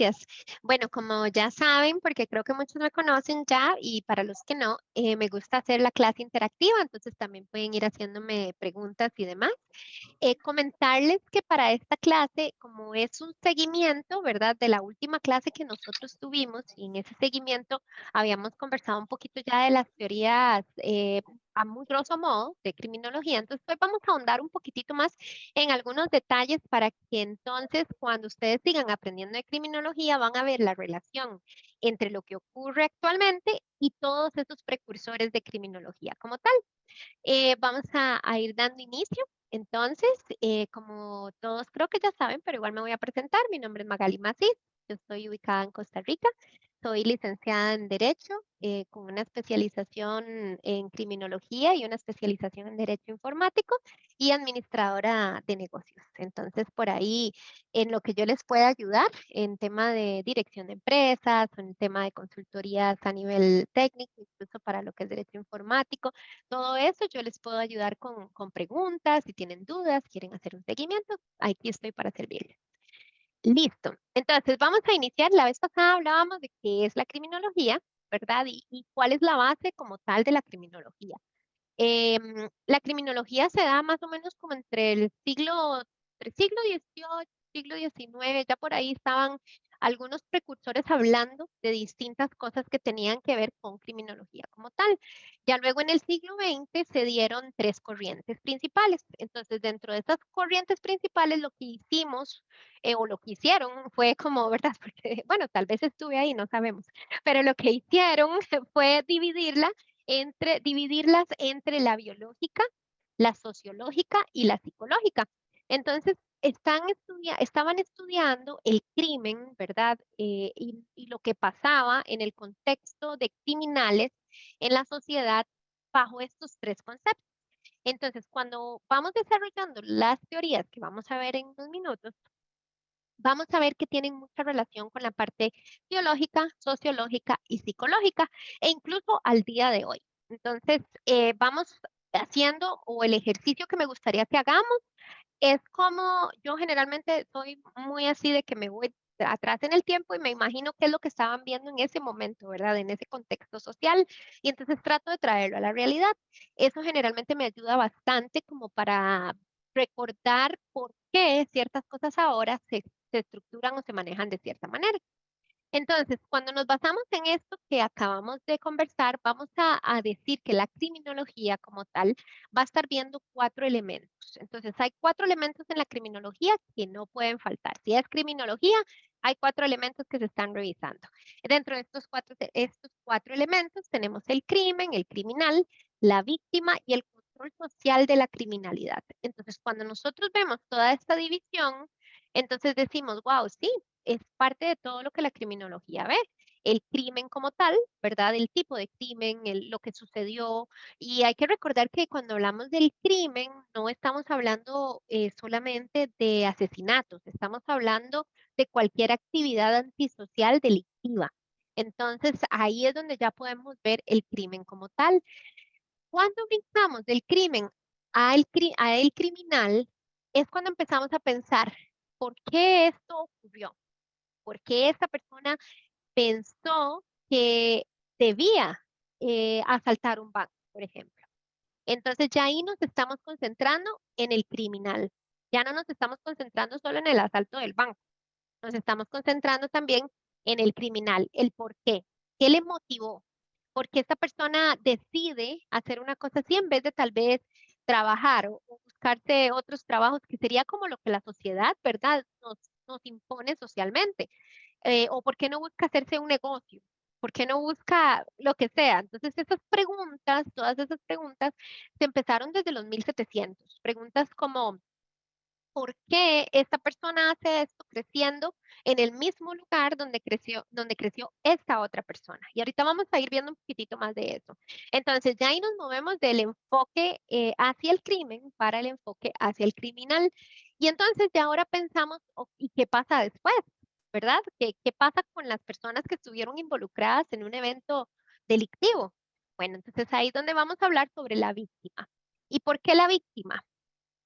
gracias. Bueno, como ya saben, porque creo que muchos me conocen ya y para los que no, me gusta hacer la clase interactiva, entonces también pueden ir haciéndome preguntas y demás. Comentarles que para esta clase, como es un seguimiento, ¿verdad? De la última clase que nosotros tuvimos y en ese seguimiento habíamos conversado un poquito ya de las teorías a muy grosso modo de criminología, entonces hoy vamos a ahondar un poquitito más en algunos detalles para que entonces cuando ustedes sigan aprendiendo de criminología van a ver la relación entre lo que ocurre actualmente y todos esos precursores de criminología como tal. Vamos a ir dando inicio. Entonces, como todos creo que ya saben, pero igual me voy a presentar. Mi nombre es Magali Macís. Yo estoy ubicada en Costa Rica. Soy licenciada en Derecho con una especialización en criminología y una especialización en Derecho Informático y administradora de negocios. Entonces, por ahí, en lo que yo les pueda ayudar en tema de dirección de empresas, en tema de consultorías a nivel técnico, incluso para lo que es Derecho Informático, todo eso yo les puedo ayudar con preguntas, si tienen dudas, quieren hacer un seguimiento, aquí estoy para servirles. Listo. Entonces, vamos a iniciar. La vez pasada hablábamos de qué es la criminología, ¿verdad? Y cuál es la base como tal de la criminología. La criminología se da más o menos como entre siglo XVIII, siglo XIX, ya por ahí estaban algunos precursores hablando de distintas cosas que tenían que ver con criminología como tal. Ya luego en el siglo XX se dieron tres corrientes principales. Entonces, dentro de esas corrientes principales, lo que hicimos o lo que hicieron fue como, ¿verdad? Porque, bueno, tal vez estuve ahí, no sabemos, pero lo que hicieron fue dividirlas entre la biológica, la sociológica y la psicológica. Entonces, estaban estudiando el crimen, ¿verdad? Y lo que pasaba en el contexto de criminales en la sociedad bajo estos tres conceptos. Entonces, cuando vamos desarrollando las teorías que vamos a ver en unos minutos, vamos a ver que tienen mucha relación con la parte biológica, sociológica y psicológica, e incluso al día de hoy. Entonces, vamos haciendo, o el ejercicio que me gustaría que hagamos, es como yo generalmente soy muy así de que me voy atrás en el tiempo y me imagino qué es lo que estaban viendo en ese momento, ¿verdad? En ese contexto social. Y entonces trato de traerlo a la realidad. Eso generalmente me ayuda bastante como para recordar por qué ciertas cosas ahora se estructuran o se manejan de cierta manera. Entonces, cuando nos basamos en esto que acabamos de conversar, vamos a decir que la criminología como tal va a estar viendo cuatro elementos. Entonces, hay cuatro elementos en la criminología que no pueden faltar. Si es criminología, hay cuatro elementos que se están revisando. Dentro de estos cuatro elementos tenemos el crimen, el criminal, la víctima y el control social de la criminalidad. Entonces, cuando nosotros vemos toda esta división, entonces decimos, wow, sí, es parte de todo lo que la criminología ve. El crimen como tal, ¿verdad? El tipo de crimen, lo que sucedió. Y hay que recordar que cuando hablamos del crimen, no estamos hablando solamente de asesinatos, estamos hablando de cualquier actividad antisocial delictiva. Entonces, ahí es donde ya podemos ver el crimen como tal. Cuando brincamos del crimen a el criminal, es cuando empezamos a pensar, ¿por qué esto ocurrió? ¿Por qué esta persona pensó que debía asaltar un banco, por ejemplo? Entonces ya ahí nos estamos concentrando en el criminal. Ya no nos estamos concentrando solo en el asalto del banco, nos estamos concentrando también en el criminal, el por qué, qué le motivó, por qué esta persona decide hacer una cosa así en vez de tal vez trabajar o buscarse otros trabajos, que sería como lo que la sociedad, ¿verdad?, nos impone socialmente. O por qué no busca hacerse un negocio, por qué no busca lo que sea. Entonces, esas preguntas, todas esas preguntas, se empezaron desde los 1700. Preguntas como, ¿por qué esta persona hace esto creciendo en el mismo lugar donde creció esta otra persona? Y ahorita vamos a ir viendo un poquitito más de eso. Entonces, ya ahí nos movemos del enfoque hacia el crimen para el enfoque hacia el criminal. Y entonces ya ahora pensamos, ¿y qué pasa después? ¿Verdad? ¿Qué pasa con las personas que estuvieron involucradas en un evento delictivo? Bueno, entonces ahí es donde vamos a hablar sobre la víctima. ¿Y por qué la víctima?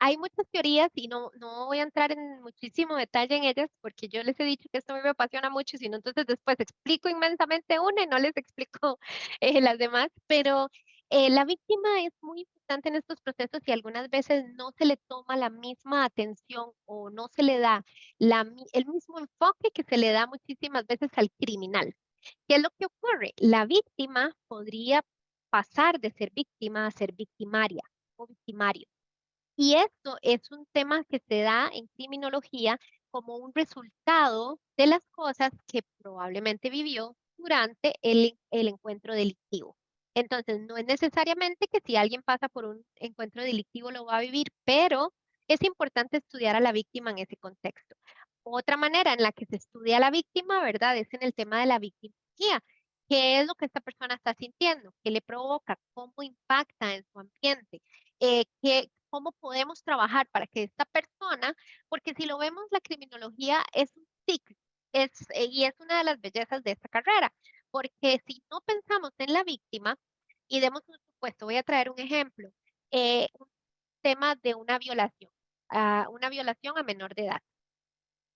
hay muchas teorías y no voy a entrar en muchísimo detalle en ellas porque yo les he dicho que esto a mí me apasiona mucho, sino entonces después explico inmensamente una y no les explico las demás, pero la víctima es muy importante en estos procesos y algunas veces no se le toma la misma atención o no se le da el mismo enfoque que se le da muchísimas veces al criminal. ¿Qué es lo que ocurre? La víctima podría pasar de ser víctima a ser victimaria o victimario. Y esto es un tema que se da en criminología como un resultado de las cosas que probablemente vivió durante el encuentro delictivo. Entonces, no es necesariamente que si alguien pasa por un encuentro delictivo lo va a vivir, pero es importante estudiar a la víctima en ese contexto. Otra manera en la que se estudia a la víctima, ¿verdad? Es en el tema de la victimología. ¿Qué es lo que esta persona está sintiendo? ¿Qué le provoca? ¿Cómo impacta en su ambiente? Cómo podemos trabajar para que esta persona, porque si lo vemos, la criminología es un ciclo, y es una de las bellezas de esta carrera, porque si no pensamos en la víctima, y demos un supuesto, voy a traer un ejemplo, un tema de una violación a menor de edad.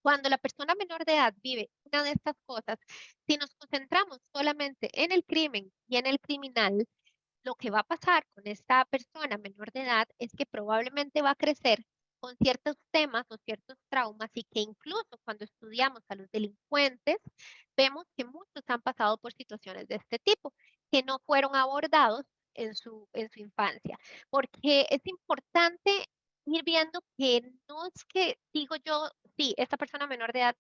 Cuando la persona menor de edad vive una de estas cosas, si nos concentramos solamente en el crimen y en el criminal, lo que va a pasar con esta persona menor de edad es que probablemente va a crecer con ciertos temas o ciertos traumas y que incluso cuando estudiamos a los delincuentes, vemos que muchos han pasado por situaciones de este tipo, que no fueron abordados en su infancia, porque es importante ir viendo que no es que digo yo, sí, esta persona menor de edad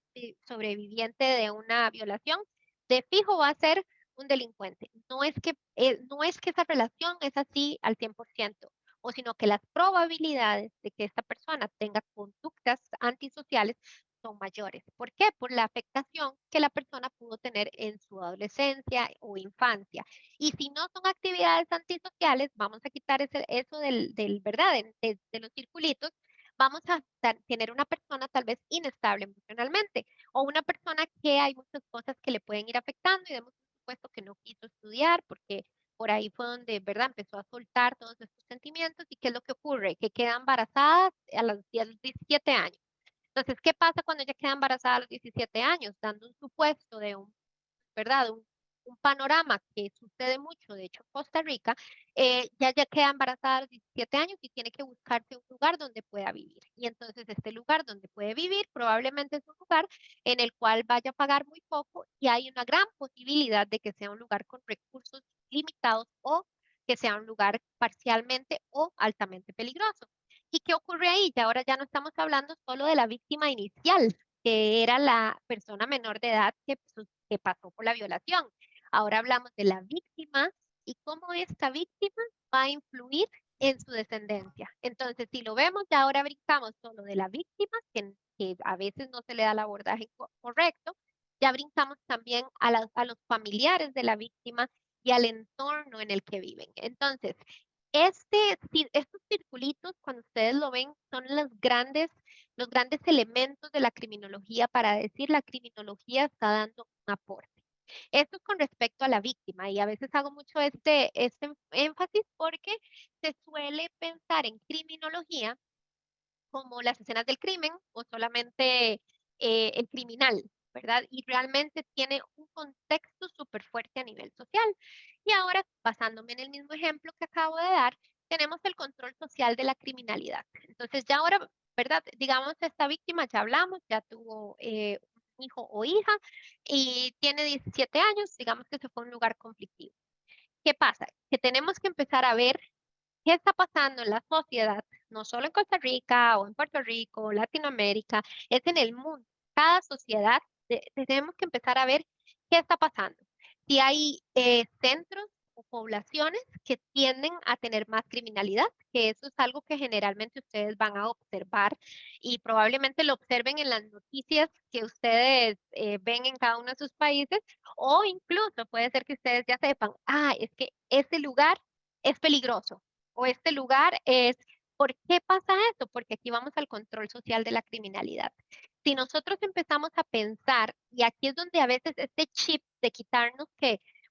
sobreviviente de una violación, de fijo va a ser un delincuente. No es que esa relación es así al 100%, o sino que las probabilidades de que esta persona tenga conductas antisociales son mayores. ¿Por qué? Por la afectación que la persona pudo tener en su adolescencia o infancia. Y si no son actividades antisociales, vamos a quitar eso ¿verdad? De los circulitos, vamos a tener una persona tal vez inestable emocionalmente o una persona que hay muchas cosas que le pueden ir afectando y demos un supuesto que no quiso estudiar porque por ahí fue donde, ¿verdad? Empezó a soltar todos estos sentimientos y ¿qué es lo que ocurre? Que queda embarazada a los 17 años. Entonces, ¿qué pasa cuando ella queda embarazada a los 17 años? Dando un supuesto de ¿verdad? Un panorama que sucede mucho, de hecho, en Costa Rica, ya queda embarazada a los 17 años y tiene que buscarse un lugar donde pueda vivir. Y entonces este lugar donde puede vivir probablemente es un lugar en el cual vaya a pagar muy poco y hay una gran posibilidad de que sea un lugar con recursos limitados o que sea un lugar parcialmente o altamente peligroso. ¿Y qué ocurre ahí? Ya ahora ya no estamos hablando solo de la víctima inicial, que era la persona menor de edad que pasó por la violación. Ahora hablamos de la víctima y cómo esta víctima va a influir en su descendencia. Entonces, si lo vemos, ya ahora brincamos solo de la víctima, que a veces no se le da el abordaje correcto, ya brincamos también a los familiares de la víctima y al entorno en el que viven. Entonces, estos circulitos, cuando ustedes lo ven, son los grandes elementos de la criminología para decir la criminología está dando un aporte. Esto es con respecto a la víctima y a veces hago mucho este énfasis porque se suele pensar en criminología como las escenas del crimen o solamente el criminal, ¿verdad? Y realmente tiene un contexto súper fuerte a nivel social. Y ahora, basándome en el mismo ejemplo que acabo de dar, tenemos el control social de la criminalidad. Entonces, ya ahora, ¿verdad? Digamos, esta víctima ya hablamos, ya tuvo un hijo o hija y tiene 17 años, digamos que se fue a un lugar conflictivo. ¿Qué pasa? Que tenemos que empezar a ver qué está pasando en la sociedad, no solo en Costa Rica o en Puerto Rico o Latinoamérica, es en el mundo. Cada sociedad tenemos que empezar a ver qué está pasando. Si hay centros o poblaciones que tienden a tener más criminalidad, que eso es algo que generalmente ustedes van a observar y probablemente lo observen en las noticias que ustedes ven en cada uno de sus países, o incluso puede ser que ustedes ya sepan, es que este lugar es peligroso o este lugar es, ¿por qué pasa esto? Porque aquí vamos al control social de la criminalidad. Si nosotros empezamos a pensar, y aquí es donde a veces este chip de quitarnos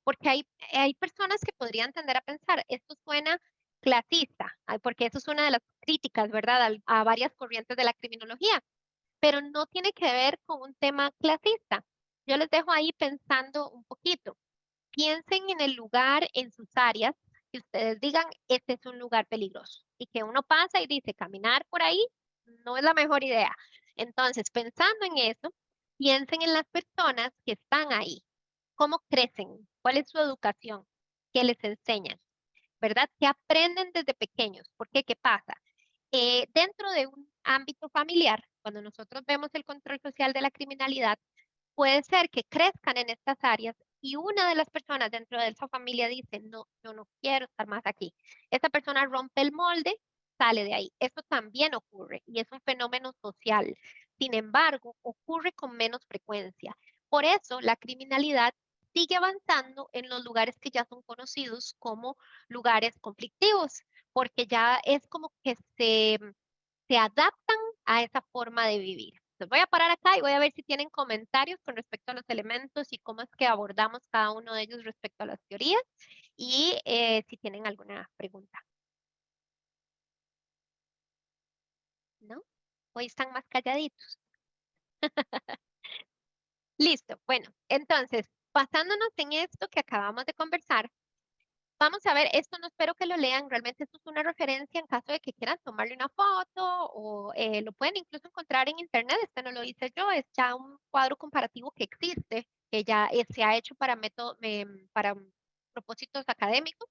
porque hay personas que podrían tender a pensar, esto suena clasista, porque eso es una de las críticas, ¿verdad? A varias corrientes de la criminología, pero no tiene que ver con un tema clasista. Yo les dejo ahí pensando un poquito. Piensen en el lugar, en sus áreas, que ustedes digan, este es un lugar peligroso. Y que uno pasa y dice, caminar por ahí no es la mejor idea. Entonces, pensando en eso, piensen en las personas que están ahí. ¿Cómo crecen? ¿Cuál es su educación? ¿Qué les enseñan? ¿Verdad? ¿Qué aprenden desde pequeños? ¿Por qué? ¿Qué pasa? Dentro de un ámbito familiar, cuando nosotros vemos el control social de la criminalidad, puede ser que crezcan en estas áreas y una de las personas dentro de esa familia dice, no, yo no quiero estar más aquí. Esa persona rompe el molde, sale de ahí. Eso también ocurre y es un fenómeno social. Sin embargo, ocurre con menos frecuencia. Por eso, la criminalidad sigue avanzando en los lugares que ya son conocidos como lugares conflictivos, porque ya es como que se adaptan a esa forma de vivir. Entonces voy a parar acá y voy a ver si tienen comentarios con respecto a los elementos y cómo es que abordamos cada uno de ellos respecto a las teorías y si tienen alguna pregunta. ¿No? Hoy están más calladitos. Listo. Bueno, entonces, basándonos en esto que acabamos de conversar, vamos a ver, esto no espero que lo lean, realmente esto es una referencia en caso de que quieran tomarle una foto o lo pueden incluso encontrar en internet, este no lo hice yo, es ya un cuadro comparativo que existe, que ya se ha hecho para, para propósitos académicos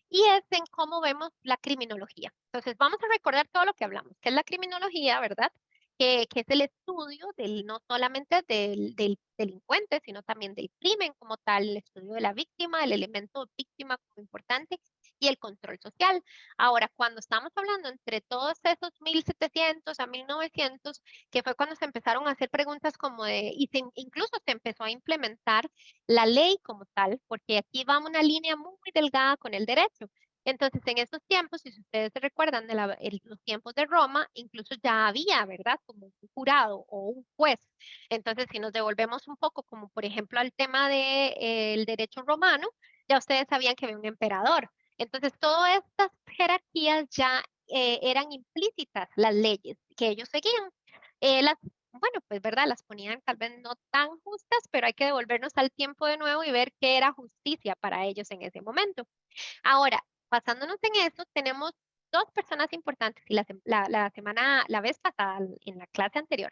y es en cómo vemos la criminología. Entonces, vamos a recordar todo lo que hablamos, que es la criminología, ¿verdad? Que es el estudio del, no solamente del delincuente, sino también del crimen como tal, el estudio de la víctima, el elemento víctima como importante y el control social. Ahora, cuando estamos hablando entre todos esos 1700 a 1900, que fue cuando se empezaron a hacer preguntas como de, incluso se empezó a implementar la ley como tal, porque aquí va una línea muy delgada con el derecho. Entonces, en esos tiempos, si ustedes se recuerdan de los tiempos de Roma, incluso ya había, ¿verdad? Como un jurado o un juez. Entonces, si nos devolvemos un poco, como por ejemplo al tema del derecho romano, ya ustedes sabían que había un emperador. Entonces, todas estas jerarquías ya eran implícitas, las leyes que ellos seguían. Bueno, pues, ¿verdad? Las ponían tal vez no tan justas, pero hay que devolvernos al tiempo de nuevo y ver qué era justicia para ellos en ese momento. Ahora, basándonos en eso, tenemos dos personas importantes y la semana, la vez pasada, en la clase anterior,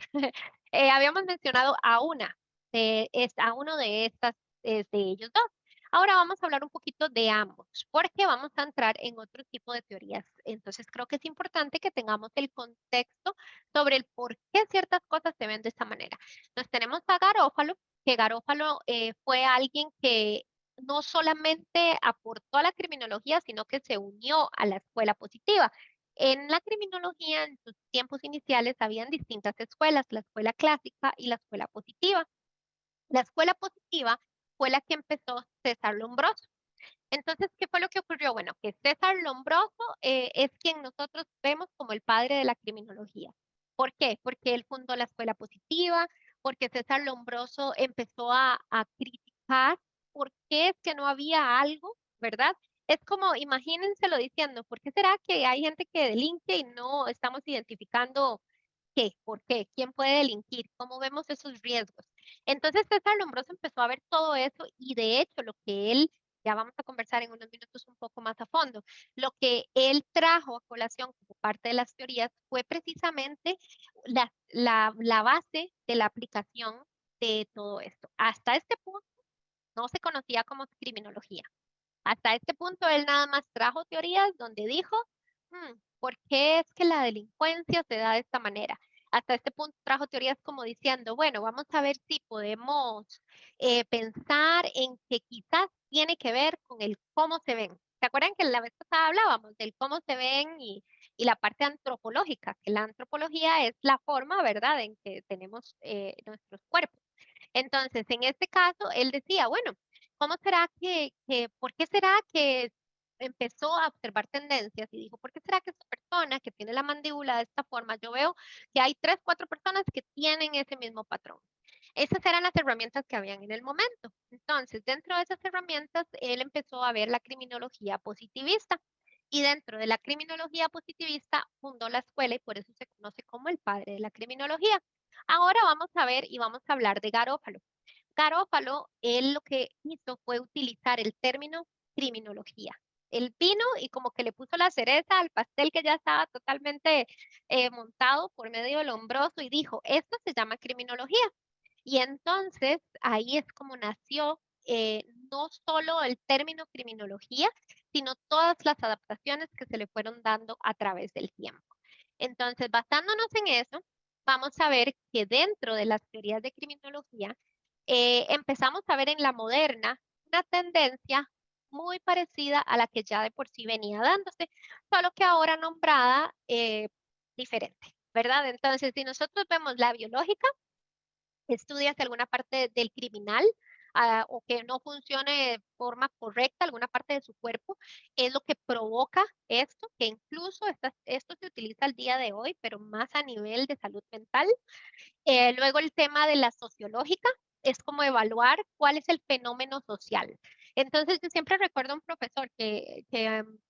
habíamos mencionado a a uno de estas, de ellos dos. Ahora vamos a hablar un poquito de ambos, porque vamos a entrar en otro tipo de teorías. Entonces creo que es importante que tengamos el contexto sobre el por qué ciertas cosas se ven de esta manera. Entonces tenemos a Garófalo, que Garófalo fue alguien que no solamente aportó a la criminología, sino que se unió a la escuela positiva. En la criminología, en sus tiempos iniciales, habían distintas escuelas, la escuela clásica y la escuela positiva. La escuela positiva fue la que empezó César Lombroso. Entonces, ¿qué fue lo que ocurrió? Bueno, que César Lombroso es quien nosotros vemos como el padre de la criminología. ¿Por qué? Porque él fundó la escuela positiva, porque César Lombroso empezó a criticar por qué es que no había algo, ¿verdad? Es como, imagínenselo diciendo, ¿por qué será que hay gente que delinque y no estamos identificando qué, por qué, quién puede delinquir, cómo vemos esos riesgos? Entonces César Lombroso empezó a ver todo eso y de hecho lo que él ya vamos a conversar en unos minutos un poco más a fondo. Lo que él trajo a colación como parte de las teorías fue precisamente la base de la aplicación de todo esto. Hasta este punto no se conocía como criminología. Hasta este punto él nada más trajo teorías donde dijo, ¿por qué es que la delincuencia se da de esta manera? Hasta este punto trajo teorías como diciendo, bueno, vamos a ver si podemos pensar en que quizás tiene que ver con el cómo se ven. ¿Se acuerdan que la vez pasada hablábamos del cómo se ven y la parte antropológica? Que la antropología es la forma, ¿verdad?, en que tenemos nuestros cuerpos. Entonces, en este caso, él decía, bueno, ¿cómo será por qué será que empezó a observar tendencias y dijo, ¿por qué será que esta persona que tiene la mandíbula de esta forma, yo veo que hay tres, cuatro personas que tienen ese mismo patrón? Esas eran las herramientas que habían en el momento. Entonces, dentro de esas herramientas, él empezó a ver la criminología positivista. y dentro de la criminología positivista fundó la escuela y por eso se conoce como el padre de la criminología. Ahora vamos a ver y vamos a hablar de Garófalo. Garófalo, él lo que hizo fue utilizar el término criminología. Él vino y como que le puso la cereza al pastel que ya estaba totalmente montado por medio del hombroso y dijo, esto se llama criminología. Y entonces ahí es como nació no solo el término criminología, sino todas las adaptaciones que se le fueron dando a través del tiempo. Entonces, basándonos en eso, vamos a ver que dentro de las teorías de criminología, empezamos a ver en la moderna una tendencia muy parecida a la que ya de por sí venía dándose, solo que ahora nombrada diferente, ¿verdad? Entonces, si nosotros vemos la biológica, estudias alguna parte del criminal o que no funcione de forma correcta alguna parte de su cuerpo, es lo que provoca esto, que incluso esto se utiliza al día de hoy, pero más a nivel de salud mental. Luego el tema de la sociológica es como evaluar cuál es el fenómeno social. Entonces yo siempre recuerdo a un profesor que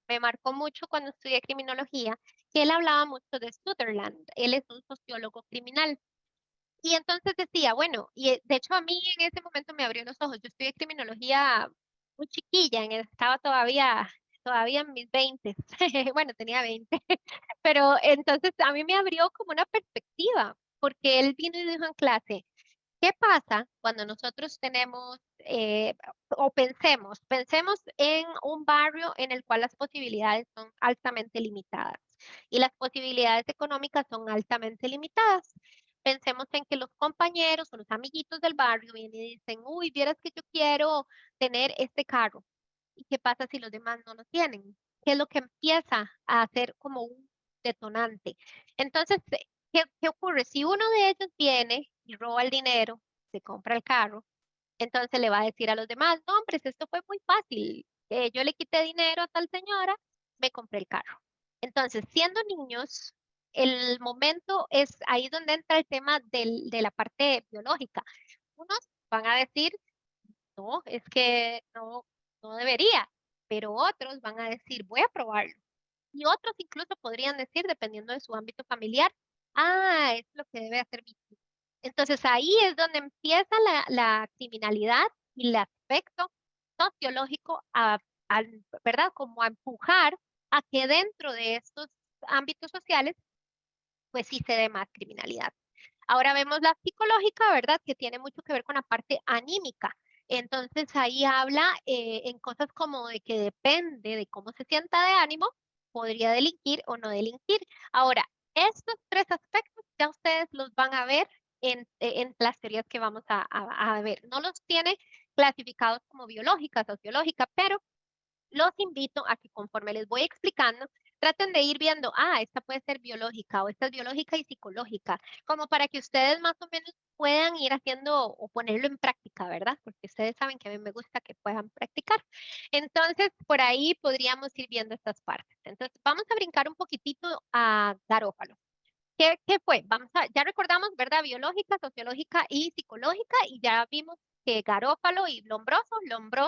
me marcó mucho cuando estudié criminología, que él hablaba mucho de Sutherland. Él es un sociólogo criminal. Y entonces decía, bueno, y de hecho a mí en ese momento me abrió los ojos. Yo estudié criminología muy chiquilla, estaba todavía en mis 20, bueno, tenía 20, pero entonces a mí me abrió como una perspectiva, porque él vino y dijo en clase, ¿qué pasa cuando nosotros tenemos o pensemos en un barrio en el cual las posibilidades son altamente limitadas y las posibilidades económicas son altamente limitadas? Pensemos en que los compañeros o los amiguitos del barrio vienen y dicen, uy, vieras que yo quiero tener este carro. ¿Y qué pasa si los demás no lo tienen? ¿Qué es lo que empieza a hacer como un detonante? Entonces, ¿qué ocurre? Si uno de ellos viene y roba el dinero, se compra el carro, entonces le va a decir a los demás, no, hombre, esto fue muy fácil. Yo le quité dinero a tal señora, me compré el carro. Entonces, siendo niños, el momento es ahí donde entra el tema de la parte biológica. Unos van a decir, no, es que no, no debería, pero otros van a decir, voy a probarlo. Y otros incluso podrían decir, dependiendo de su ámbito familiar, ah, es lo que debe hacer mi hijo. Entonces ahí es donde empieza la criminalidad y el aspecto sociológico, ¿verdad? Como a empujar a que dentro de estos ámbitos sociales, pues sí se dé más criminalidad. Ahora vemos la psicológica, ¿verdad? Que tiene mucho que ver con la parte anímica. Entonces ahí habla en cosas como de que depende de cómo se sienta de ánimo, podría delinquir o no delinquir. Ahora, estos tres aspectos ya ustedes los van a ver en las teorías que vamos a ver. No los tiene clasificados como biológica, sociológica, pero los invito a que conforme les voy explicando, traten de ir viendo, ah, esta puede ser biológica o esta es biológica y psicológica, como para que ustedes más o menos puedan ir haciendo o ponerlo en práctica, ¿verdad? Porque ustedes saben que a mí me gusta que puedan practicar. Entonces, por ahí podríamos ir viendo estas partes. Entonces, vamos a brincar un poquitito a Garófalo. ¿Qué fue? Ya recordamos, ¿verdad? Biológica, sociológica y psicológica, y ya vimos que Garófalo y Lombroso,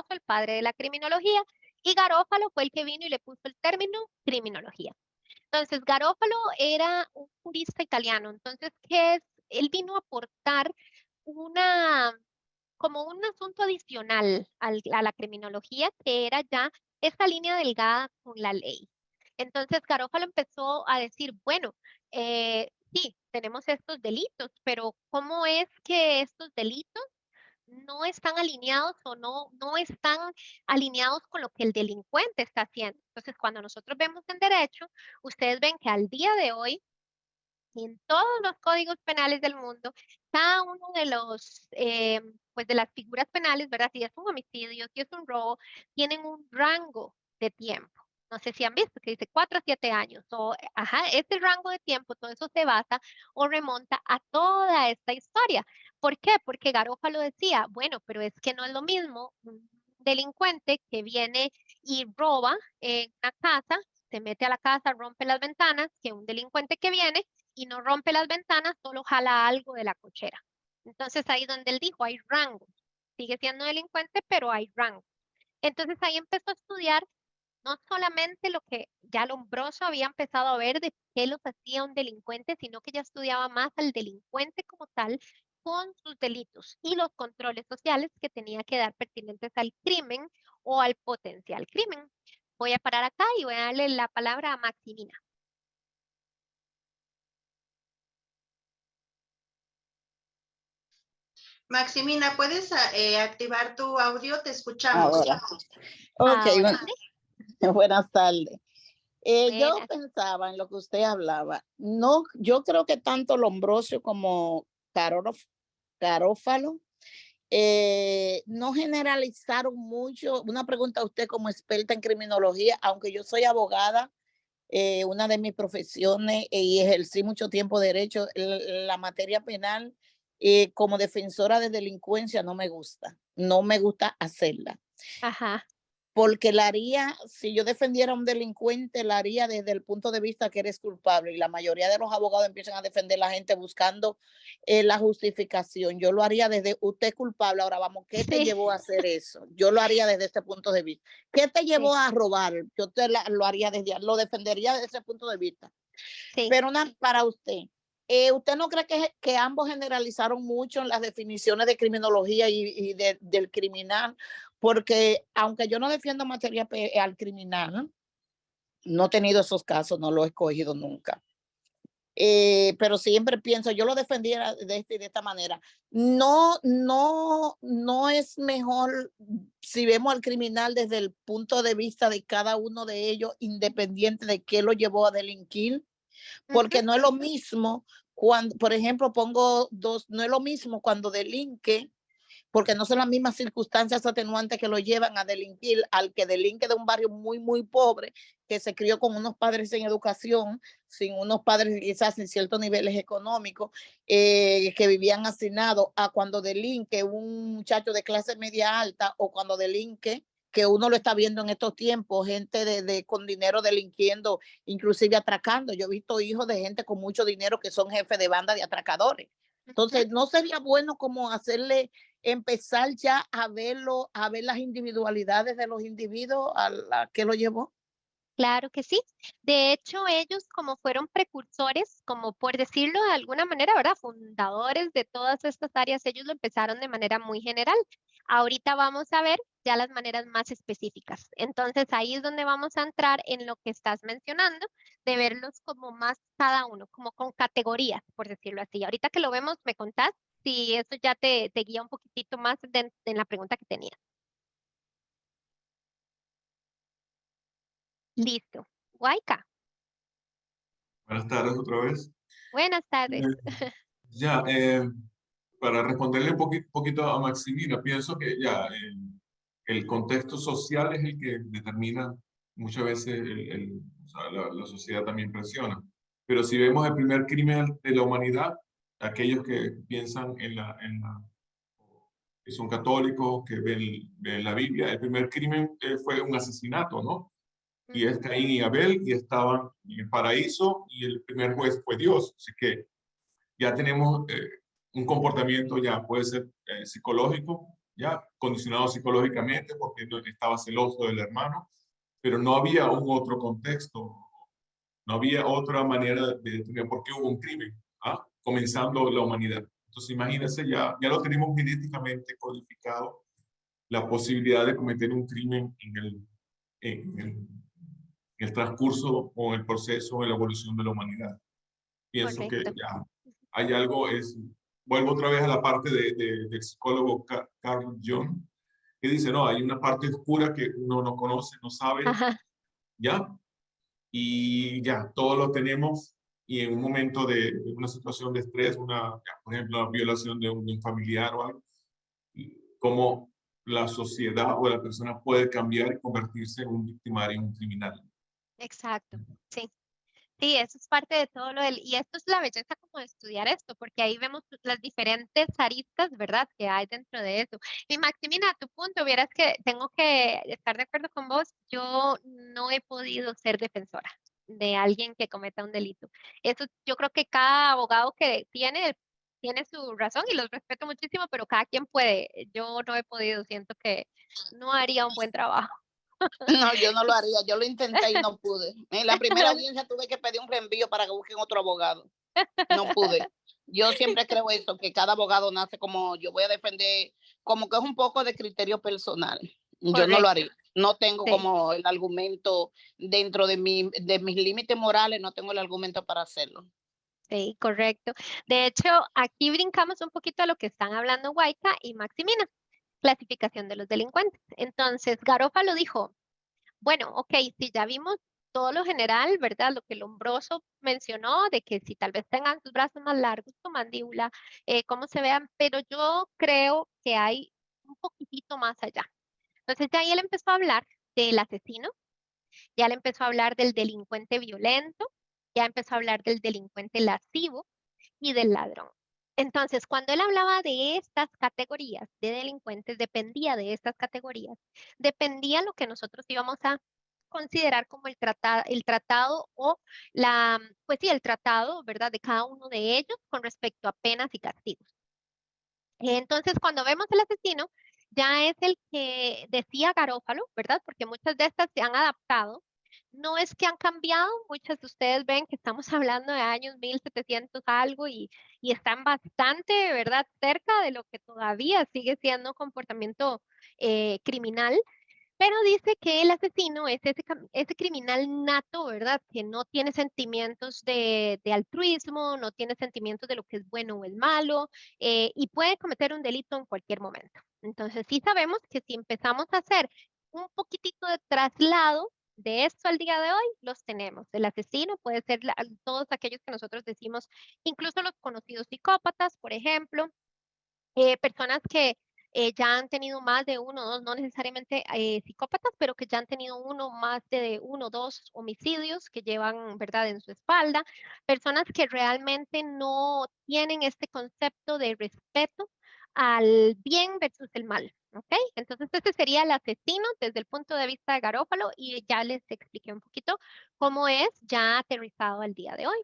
el padre de la criminología, y Garófalo fue el que vino y le puso el término criminología. Entonces, Garófalo era un jurista italiano, entonces, ¿qué es? Él vino a aportar una, como un asunto adicional a la criminología, que era ya esta línea delgada con la ley. Entonces, Garófalo empezó a decir, bueno, sí, tenemos estos delitos, pero ¿cómo es que estos delitos no están alineados o no están alineados con lo que el delincuente está haciendo? Entonces, cuando nosotros vemos en derecho, ustedes ven que al día de hoy, en todos los códigos penales del mundo, cada uno de pues de las figuras penales, ¿verdad? Si es un homicidio, si es un robo, tienen un rango de tiempo. No sé si han visto que dice 4 a 7 años o, ajá, este rango de tiempo, todo eso se basa o remonta a toda esta historia. ¿Por qué? Porque Garófalo decía, bueno, pero es que no es lo mismo un delincuente que viene y roba en una casa, se mete a la casa, rompe las ventanas, que un delincuente que viene y no rompe las ventanas, solo jala algo de la cochera. Entonces ahí donde él dijo, hay rango. Sigue siendo delincuente, pero hay rango. Entonces ahí empezó a estudiar no solamente lo que ya Lombroso había empezado a ver de qué los hacía un delincuente, sino que ya estudiaba más al delincuente como tal con sus delitos y los controles sociales que tenía que dar pertinentes al crimen o al potencial crimen. Voy a parar acá y voy a darle la palabra a Maximina. Maximina, ¿puedes activar tu audio? Te escuchamos. Ahora. Ok, Ahora sí. buenas tardes. Yo Buenas. pensaba en lo que usted hablaba. No, yo creo que tanto Lombroso como Carófalo no generalizaron mucho. Una pregunta a usted como experta en criminología, aunque yo soy abogada, una de mis profesiones y ejercí mucho tiempo derecho, la materia penal como defensora de delincuencia no me gusta hacerla. Ajá. Porque la haría, si yo defendiera a un delincuente, la haría desde el punto de vista que eres culpable. Y la mayoría de los abogados empiezan a defender a la gente buscando la justificación. Yo lo haría desde, usted es culpable, ahora vamos, ¿qué te Sí, llevó a hacer eso? Yo lo haría desde ese punto de vista. ¿Qué te sí, llevó a robar? Lo haría desde, lo defendería desde ese punto de vista. sí. Pero para usted, ¿usted no cree que ambos generalizaron mucho en las definiciones de criminología y del criminal? Porque aunque yo no defiendo materia al criminal, no he tenido esos casos, no lo he escogido nunca. Pero siempre pienso, yo lo defendiera de esta manera. No es mejor si vemos al criminal desde el punto de vista de cada uno de ellos, independiente de qué lo llevó a delinquir, Ujú. porque no es lo mismo cuando, por ejemplo, pongo dos, no es lo mismo cuando delinque, porque no son las mismas circunstancias atenuantes que lo llevan a delinquir al que delinque de un barrio muy, muy pobre, que se crió con unos padres en educación, sin unos padres quizás en ciertos niveles económicos, que vivían hacinados, a cuando delinque un muchacho de clase media alta o cuando delinque que uno lo está viendo en estos tiempos, gente con dinero delinquiendo, inclusive atracando. Yo he visto hijos de gente con mucho dinero que son jefes de banda de atracadores. Ujú. Entonces, ¿no sería bueno como hacerle, empezar ya a verlo, a ver las individualidades de los individuos a la que lo llevó? Claro que sí. De hecho, ellos como fueron precursores, como por decirlo de alguna manera, ¿verdad? Fundadores de todas estas áreas, ellos lo empezaron de manera muy general. Ahorita vamos a ver ya las maneras más específicas. Entonces ahí es donde vamos a entrar en lo que estás mencionando, de verlos como más cada uno, como con categorías, por decirlo así. Ahorita que lo vemos, me contás si eso ya te guía un poquitito más en la pregunta que tenía. Listo. Guayca, Buenas tardes otra vez. buenas tardes. Eh, ya, para responderle un poquito a Maximina, pienso que ya el contexto social es el que determina muchas veces, o sea, la sociedad también presiona. Pero si vemos el primer crimen de la humanidad, aquellos que piensan que son católicos, que ven la Biblia, el primer crimen fue un asesinato, ¿no? Y es Caín y Abel, y estaban en el paraíso, y el primer juez fue Dios. Así que ya tenemos un comportamiento, ya puede ser psicológico, ya condicionado psicológicamente, porque no, estaba celoso del hermano, pero no había un otro contexto, no había otra manera de determinar por qué hubo un crimen, ¿ah? Comenzando la humanidad. Entonces, imagínense, ya lo tenemos genéticamente codificado, la posibilidad de cometer un crimen en el, en el transcurso o en el proceso de la evolución de la humanidad. Pienso que Correcto. ya hay algo, vuelvo otra vez a la parte del psicólogo Carl Jung, que dice, no, hay una parte oscura que uno no conoce, no sabe, Ajá, ya, y ya, todo lo tenemos, y en un momento de una situación de estrés, por ejemplo, una violación de un familiar o algo, y cómo la sociedad o la persona puede cambiar y convertirse en un victimario, en un criminal. exacto. Sí. Sí, eso es parte de todo lo del, y esto es la belleza como de estudiar esto, porque ahí vemos las diferentes aristas, ¿verdad?, que hay dentro de eso. Y Maximina, a tu punto, vieras que tengo que estar de acuerdo con vos, yo no he podido ser defensora de alguien que cometa un delito. Eso yo creo que cada abogado que tiene su razón y los respeto muchísimo, pero cada quien puede. Yo no he podido, siento que no haría un buen trabajo. No, yo no lo haría. Yo lo intenté y no pude. En la primera audiencia tuve que pedir un reenvío para que busquen otro abogado. No pude. Yo siempre creo eso, que cada abogado nace como yo voy a defender, como que es un poco de criterio personal. Yo no lo Correcto, haría. No tengo sí. como el argumento dentro de mis límites morales, no tengo el argumento para hacerlo. Sí, correcto. De hecho, aquí brincamos un poquito a lo que están hablando Guaica y Maximina, clasificación de los delincuentes. Entonces, Garófalo dijo, bueno, ok, si ya vimos todo lo general, ¿verdad? Lo que Lombroso mencionó, de que si tal vez tengan sus brazos más largos, su mandíbula, cómo se vean, pero yo creo que hay un poquitito más allá. Entonces, ya ahí él empezó a hablar del asesino, ya le empezó a hablar del delincuente violento, ya empezó a hablar del delincuente lascivo y del ladrón. Entonces, cuando él hablaba de estas categorías de delincuentes, dependía de estas categorías, dependía lo que nosotros íbamos a considerar como el tratado o pues sí, el tratado, ¿verdad? De cada uno de ellos con respecto a penas y castigos. Entonces, cuando vemos el asesino, ya es el que decía Garófalo, ¿verdad? Porque muchas de estas se han adaptado. No es que han cambiado, muchas de ustedes ven que estamos hablando de años 1700 algo y están bastante, ¿verdad? Cerca de lo que todavía sigue siendo comportamiento criminal. Pero dice que el asesino es ese criminal nato, ¿verdad? Que no tiene sentimientos de altruismo, no tiene sentimientos de lo que es bueno o es malo, y puede cometer un delito en cualquier momento. Entonces, sí sabemos que si empezamos a hacer un poquitito de traslado de esto al día de hoy, los tenemos. El asesino puede ser todos aquellos que nosotros decimos, incluso los conocidos psicópatas, por ejemplo, personas que ya han tenido más de uno o dos, no necesariamente psicópatas, pero que ya han tenido más de uno o dos homicidios que llevan, ¿verdad?, en su espalda, personas que realmente no tienen este concepto de respeto al bien versus el mal, ¿ok? Entonces, este sería el asesino desde el punto de vista de Garófalo y ya les expliqué un poquito cómo es ya aterrizado al día de hoy.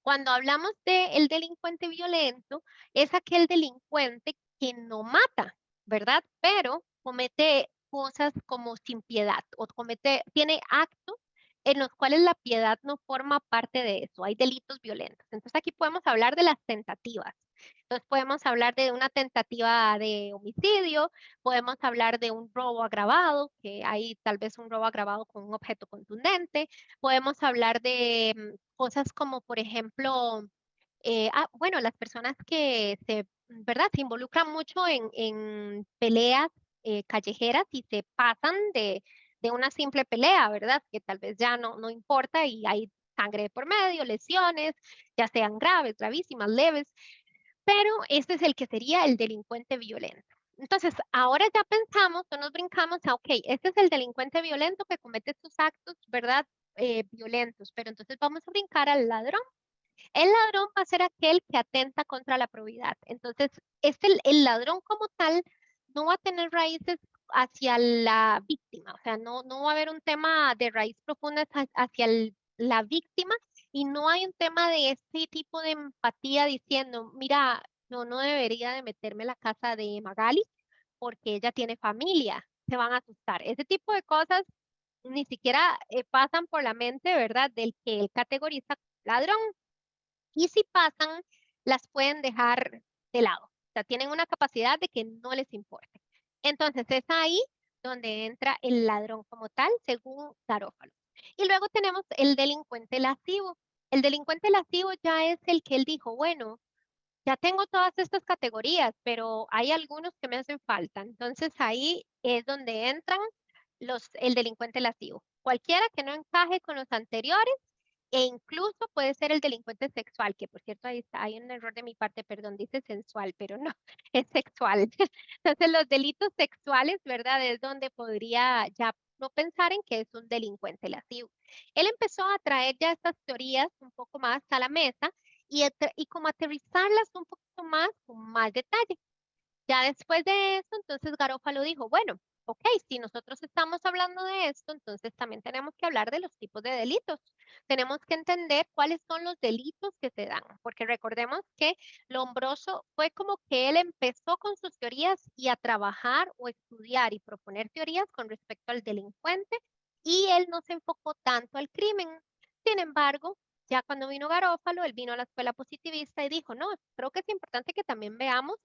Cuando hablamos del delincuente violento, es aquel delincuente que no mata, ¿verdad? Pero comete cosas como sin piedad o tiene actos en los cuales la piedad no forma parte de eso. Hay delitos violentos. Entonces aquí podemos hablar de las tentativas. Entonces podemos hablar de una tentativa de homicidio, podemos hablar de un robo agravado, que hay tal vez un robo agravado con un objeto contundente, podemos hablar de cosas como, por ejemplo, bueno, las personas que ¿verdad? Se involucran mucho en peleas callejeras y se pasan de una simple pelea, ¿verdad? Que tal vez ya no importa y hay sangre de por medio, lesiones, ya sean graves, gravísimas, leves, pero este es el que sería el delincuente violento. Entonces, ahora ya pensamos o nos brincamos a, ok, este es el delincuente violento que comete estos actos, ¿verdad? Violentos, pero entonces vamos a brincar al ladrón. El ladrón va a ser aquel que atenta contra la probidad. Entonces, el ladrón como tal no va a tener raíces hacia la víctima, o sea, no va a haber un tema de raíz profunda hacia la víctima y no hay un tema de este tipo de empatía diciendo, mira, no debería de meterme en la casa de Magali porque ella tiene familia, se van a asustar. Ese tipo de cosas ni siquiera pasan por la mente, ¿verdad? Del que él categoriza ladrón. Y si pasan, las pueden dejar de lado. O sea, tienen una capacidad de que no les importe. Entonces, es ahí donde entra el ladrón como tal, según Garófalo. Y luego tenemos el delincuente lascivo. El delincuente lascivo ya es el que él dijo, bueno, ya tengo todas estas categorías, pero hay algunos que me hacen falta. Entonces, ahí es donde entran el delincuente lascivo. Cualquiera que no encaje con los anteriores e incluso puede ser el delincuente sexual, que por cierto ahí está, hay un error de mi parte, perdón, dice sensual, pero no, es sexual. Entonces los delitos sexuales, ¿verdad? Es donde podría ya no pensar en que es un delincuente lascivo. Él empezó a traer ya estas teorías un poco más a la mesa y como aterrizarlas un poquito más con más detalle. Ya después de eso, entonces Garófalo dijo, bueno, ok, si nosotros estamos hablando de esto, entonces también tenemos que hablar de los tipos de delitos. Tenemos que entender cuáles son los delitos que se dan, porque recordemos que Lombroso fue como que él empezó con sus teorías y a trabajar o estudiar y proponer teorías con respecto al delincuente, y él no se enfocó tanto al crimen. Sin embargo, ya cuando vino Garófalo, él vino a la escuela positivista y dijo, no, creo que es importante que también veamos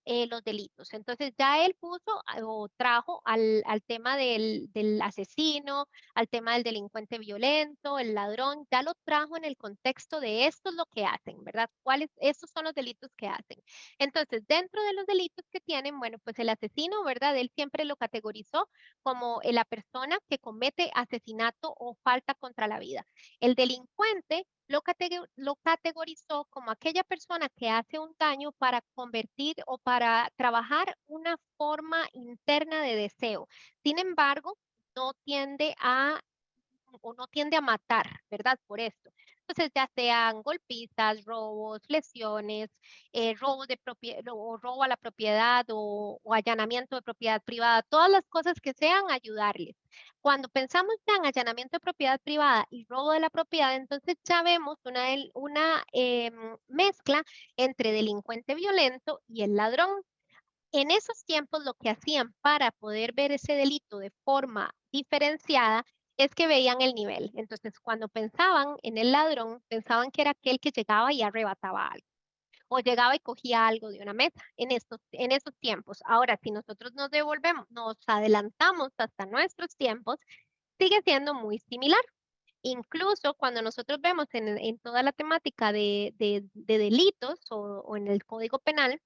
los delitos. Entonces ya él puso o trajo al tema del asesino, al tema del delincuente violento, el ladrón, ya lo trajo en el contexto de esto es lo que hacen, ¿verdad? ¿Cuáles? Estos son los delitos que hacen. Entonces, dentro de los delitos que tienen, bueno, pues el asesino, ¿verdad? Él siempre lo categorizó como la persona que comete asesinato o falta contra la vida. El delincuente lo categorizó como aquella persona que hace un daño para convertir o para trabajar una forma interna de deseo. Sin embargo, no tiende a o no tiende a matar, ¿verdad? Por esto. Entonces, ya sean golpizas, robos, lesiones, robo de o robo a la propiedad o allanamiento de propiedad privada, todas las cosas que sean ayudarles. Cuando pensamos ya en allanamiento de propiedad privada y robo de la propiedad, entonces ya vemos una mezcla entre delincuente violento y el ladrón. En esos tiempos lo que hacían para poder ver ese delito de forma diferenciada es que veían el nivel. Entonces, cuando pensaban en el ladrón, pensaban que era aquel que llegaba y arrebataba algo o llegaba y cogía algo de una mesa en esos tiempos. Ahora, si nosotros nos devolvemos, nos adelantamos hasta nuestros tiempos, sigue siendo muy similar. Incluso cuando nosotros vemos en toda la temática de delitos o en el Código Penal,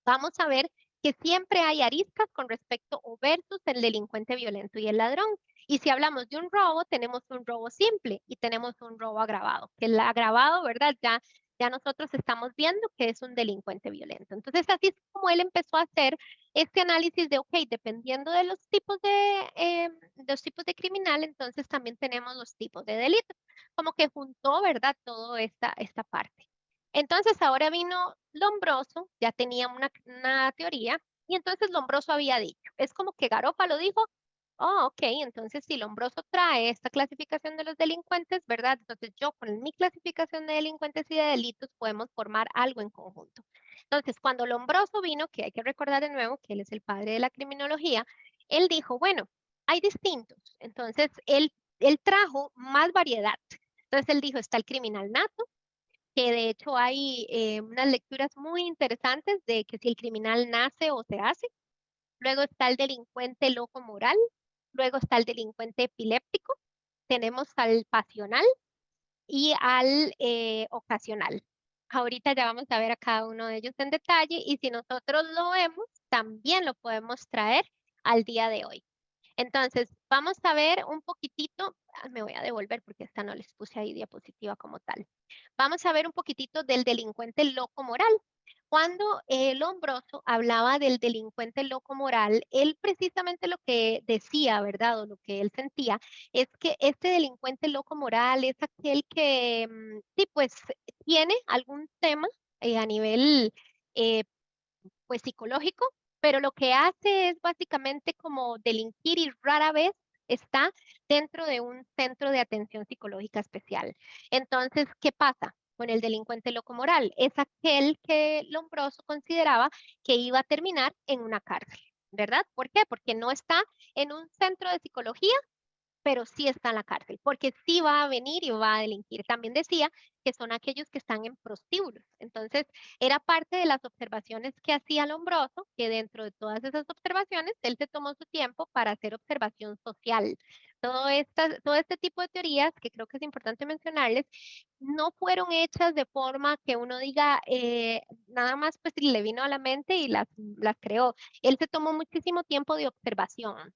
vamos a ver que siempre hay aristas con respecto o versus el delincuente violento y el ladrón. Y si hablamos de un robo, tenemos un robo simple y tenemos un robo agravado. Que el agravado, ¿verdad? Ya nosotros estamos viendo que es un delincuente violento. Entonces, así es como él empezó a hacer este análisis de, ok, dependiendo de los tipos de criminal, entonces también tenemos los tipos de delito. Como que juntó, ¿verdad? Toda esta parte. Entonces ahora vino Lombroso, ya tenía una teoría, y entonces Lombroso había dicho, es como que Garófalo dijo, oh, ok, entonces si Lombroso trae esta clasificación de los delincuentes, ¿verdad? Entonces yo con mi clasificación de delincuentes y de delitos podemos formar algo en conjunto. Entonces cuando Lombroso vino, que hay que recordar de nuevo que él es el padre de la criminología, él dijo, bueno, hay distintos. Entonces él trajo más variedad. Entonces él dijo, está el criminal nato, que de hecho hay unas lecturas muy interesantes de que si el criminal nace o se hace. Luego está el delincuente loco moral. Luego está el delincuente epiléptico. Tenemos al pasional y al ocasional. Ahorita ya vamos a ver a cada uno de ellos en detalle y si nosotros lo vemos, también lo podemos traer al día de hoy. Entonces, vamos a ver un poquitito, me voy a devolver porque esta no les puse ahí diapositiva como tal. Vamos a ver un poquitito del delincuente loco moral. Cuando Lombroso hablaba del delincuente loco moral, él precisamente lo que decía, ¿verdad? O lo que él sentía, es que este delincuente loco moral es aquel que, sí, pues tiene algún tema a nivel eh, pues psicológico, pero lo que hace es básicamente como delinquir y rara vez está dentro de un centro de atención psicológica especial. Entonces, ¿qué pasa con el delincuente loco moral? Es aquel que Lombroso consideraba que iba a terminar en una cárcel, ¿verdad? ¿Por qué? Porque no está en un centro de psicología, pero sí está en la cárcel, porque sí va a venir y va a delinquir. También decía que son aquellos que están en prostíbulos. Entonces, era parte de las observaciones que hacía Lombroso, que dentro de todas esas observaciones, él se tomó su tiempo para hacer observación social. Todo este tipo de teorías, que creo que es importante mencionarles, no fueron hechas de forma que uno diga, nada más pues le vino a la mente y las creó. Él se tomó muchísimo tiempo de observación.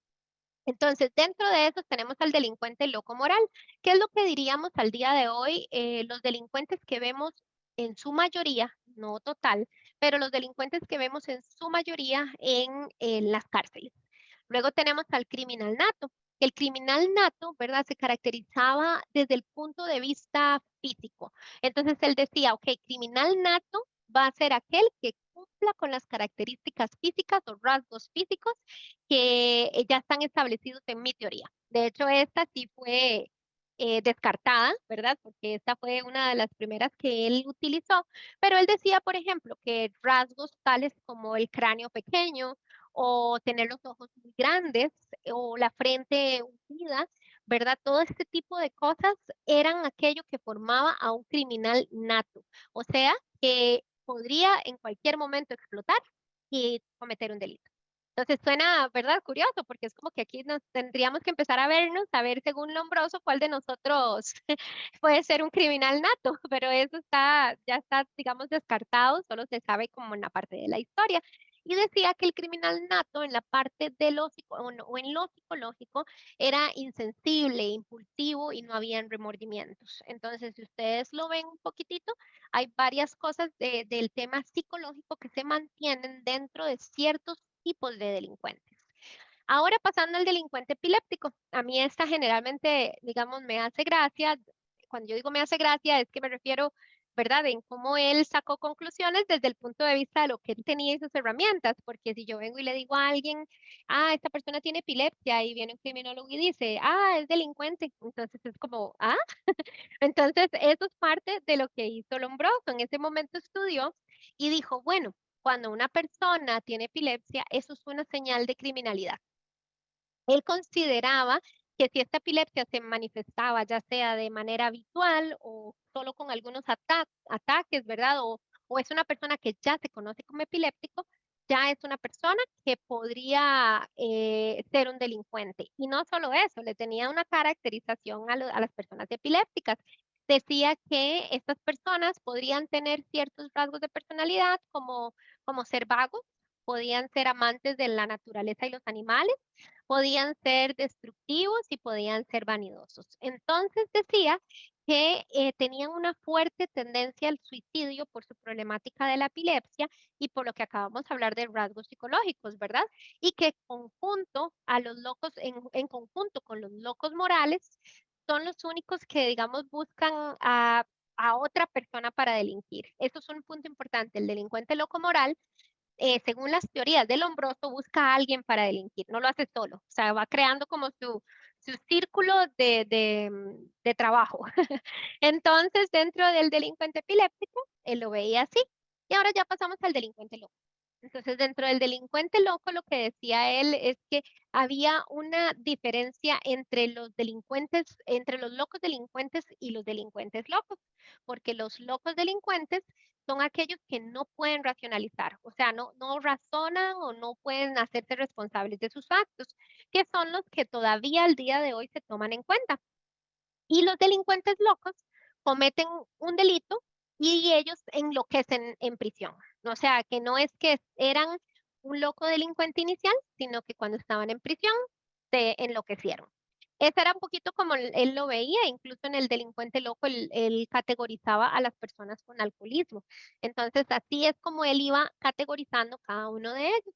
Entonces, dentro de eso tenemos al delincuente loco moral. ¿Qué es lo que diríamos al día de hoy? Los delincuentes que vemos en su mayoría, no total, pero los delincuentes que vemos en su mayoría en las cárceles. Luego tenemos al criminal nato. El criminal nato, ¿verdad? Se caracterizaba desde el punto de vista físico. Entonces él decía, ok, criminal nato va a ser aquel que cumpla con las características físicas o rasgos físicos que ya están establecidos en mi teoría. De hecho, esta sí fue descartada, ¿verdad? Porque esta fue una de las primeras que él utilizó, pero él decía, por ejemplo, que rasgos tales como el cráneo pequeño o tener los ojos muy grandes o la frente hundida, ¿verdad? Todo este tipo de cosas eran aquello que formaba a un criminal nato, o sea, que podría en cualquier momento explotar y cometer un delito. Entonces suena, ¿verdad? Curioso, porque es como que aquí nos tendríamos que empezar a vernos, a ver según Lombroso cuál de nosotros puede ser un criminal nato, pero eso está, ya está, digamos, descartado, solo se sabe como en la parte de la historia. Y decía que el criminal nato en la parte de lo, o en lo psicológico era insensible, impulsivo y no habían remordimientos. Entonces, si ustedes lo ven un poquitito, hay varias cosas del tema psicológico que se mantienen dentro de ciertos tipos de delincuentes. Ahora pasando al delincuente epiléptico, a mí esta generalmente, digamos, me hace gracia. Cuando yo digo me hace gracia es que me refiero, ¿verdad?, en cómo él sacó conclusiones desde el punto de vista de lo que él tenía y sus herramientas, porque si yo vengo y le digo a alguien, ah, esta persona tiene epilepsia y viene un criminólogo y dice, ah, es delincuente, entonces es como, ah, entonces eso es parte de lo que hizo Lombroso. En ese momento estudió y dijo, bueno, cuando una persona tiene epilepsia, eso es una señal de criminalidad. Él consideraba que si esta epilepsia se manifestaba ya sea de manera habitual o solo con algunos ataques, ¿verdad? O es una persona que ya se conoce como epiléptico, ya es una persona que podría ser un delincuente. Y no solo eso, le tenía una caracterización a las personas epilépticas. Decía que estas personas podrían tener ciertos rasgos de personalidad como ser vagos, podían ser amantes de la naturaleza y los animales, podían ser destructivos y podían ser vanidosos. Entonces decía que tenían una fuerte tendencia al suicidio por su problemática de la epilepsia y por lo que acabamos de hablar de rasgos psicológicos, ¿verdad? Y que conjunto a los locos, en conjunto con los locos morales, son los únicos que, digamos, buscan a otra persona para delinquir. Eso es un punto importante. El delincuente loco moral según las teorías del Lombroso, busca a alguien para delinquir, no lo hace solo, o sea, va creando como su círculo de trabajo. Entonces, dentro del delincuente epiléptico, él lo veía así. Y ahora ya pasamos al delincuente loco. Entonces, dentro del delincuente loco, lo que decía él es que había una diferencia entre los delincuentes, entre los locos delincuentes y los delincuentes locos, porque los locos delincuentes son aquellos que no pueden racionalizar, o sea, no razonan o no pueden hacerse responsables de sus actos, que son los que todavía al día de hoy se toman en cuenta. Y los delincuentes locos cometen un delito y ellos enloquecen en prisión. O sea, que no es que eran un loco delincuente inicial, sino que cuando estaban en prisión se enloquecieron. Ese era un poquito como él lo veía, incluso en el delincuente loco, él categorizaba a las personas con alcoholismo. Entonces, así es como él iba categorizando cada uno de ellos.